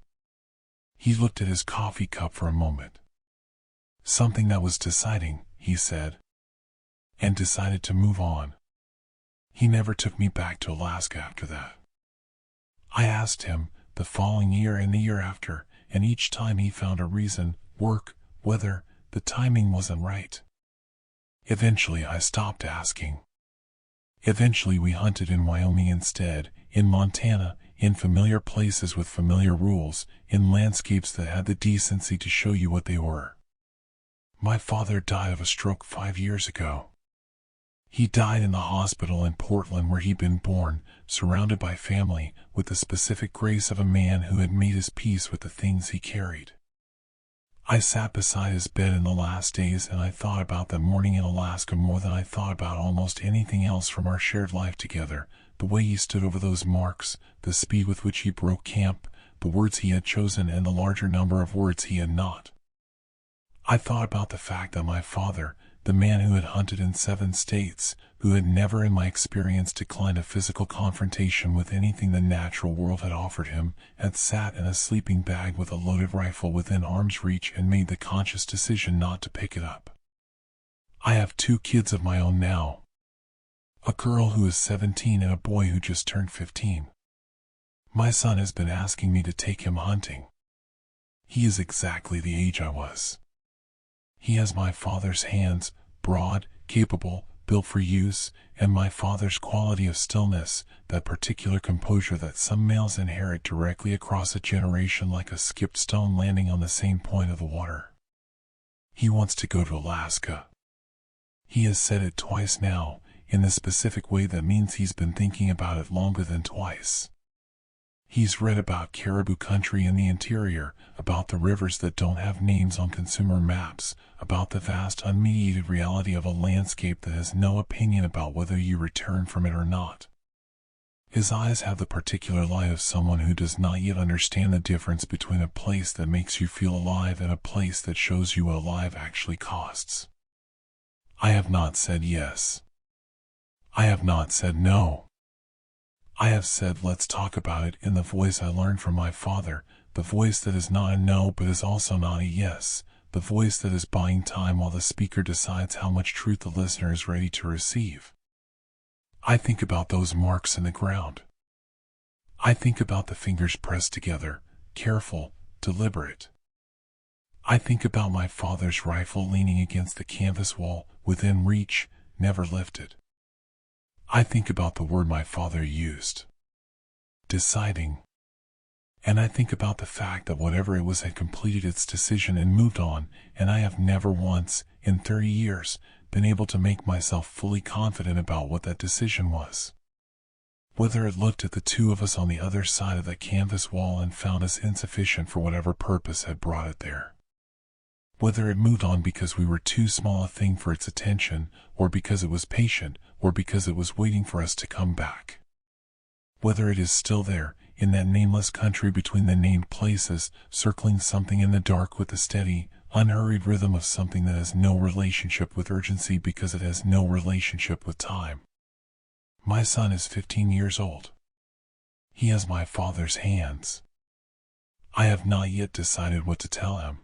He looked at his coffee cup for a moment. "Something that was deciding," he said, and decided to move on. He never took me back to Alaska after that. I asked him, the following year and the year after, and each time he found a reason, work, weather, the timing wasn't right. Eventually I stopped asking. Eventually we hunted in Wyoming instead, in Montana, in familiar places with familiar rules, in landscapes that had the decency to show you what they were. My father died of a stroke 5 years ago. He died in the hospital in Portland where he'd been born, surrounded by family, with the specific grace of a man who had made his peace with the things he carried. I sat beside his bed in the last days and I thought about that morning in Alaska more than I thought about almost anything else from our shared life together, the way he stood over those marks, the speed with which he broke camp, the words he had chosen and the larger number of words he had not. I thought about the fact that my father, the man who had hunted in 7 states, who had never in my experience declined a physical confrontation with anything the natural world had offered him, had sat in a sleeping bag with a loaded rifle within arm's reach and made the conscious decision not to pick it up. I have 2 kids of my own now. A girl who is 17 and a boy who just turned 15. My son has been asking me to take him hunting. He is exactly the age I was. He has my father's hands, broad, capable, built for use, and my father's quality of stillness, that particular composure that some males inherit directly across a generation like a skipped stone landing on the same point of the water. He wants to go to Alaska. He has said it twice now, in the specific way that means he's been thinking about it longer than twice. He's read about caribou country in the interior, about the rivers that don't have names on consumer maps, about the vast unmediated reality of a landscape that has no opinion about whether you return from it or not. His eyes have the particular light of someone who does not yet understand the difference between a place that makes you feel alive and a place that shows you what alive actually costs. I have not said yes. I have not said no. I have said let's talk about it in the voice I learned from my father, the voice that is not a no but is also not a yes, the voice that is buying time while the speaker decides how much truth the listener is ready to receive. I think about those marks in the ground. I think about the fingers pressed together, careful, deliberate. I think about my father's rifle leaning against the canvas wall, within reach, never lifted. I think about the word my father used. Deciding. And I think about the fact that whatever it was had completed its decision and moved on, and I have never once, in 30 years, been able to make myself fully confident about what that decision was. Whether it looked at the 2 of us on the other side of that canvas wall and found us insufficient for whatever purpose had brought it there. Whether it moved on because we were too small a thing for its attention, or because it was patient, or because it was waiting for us to come back. Whether it is still there, in that nameless country between the named places, circling something in the dark with the steady, unhurried rhythm of something that has no relationship with urgency because it has no relationship with time. My son is 15 years old. He has my father's hands. I have not yet decided what to tell him.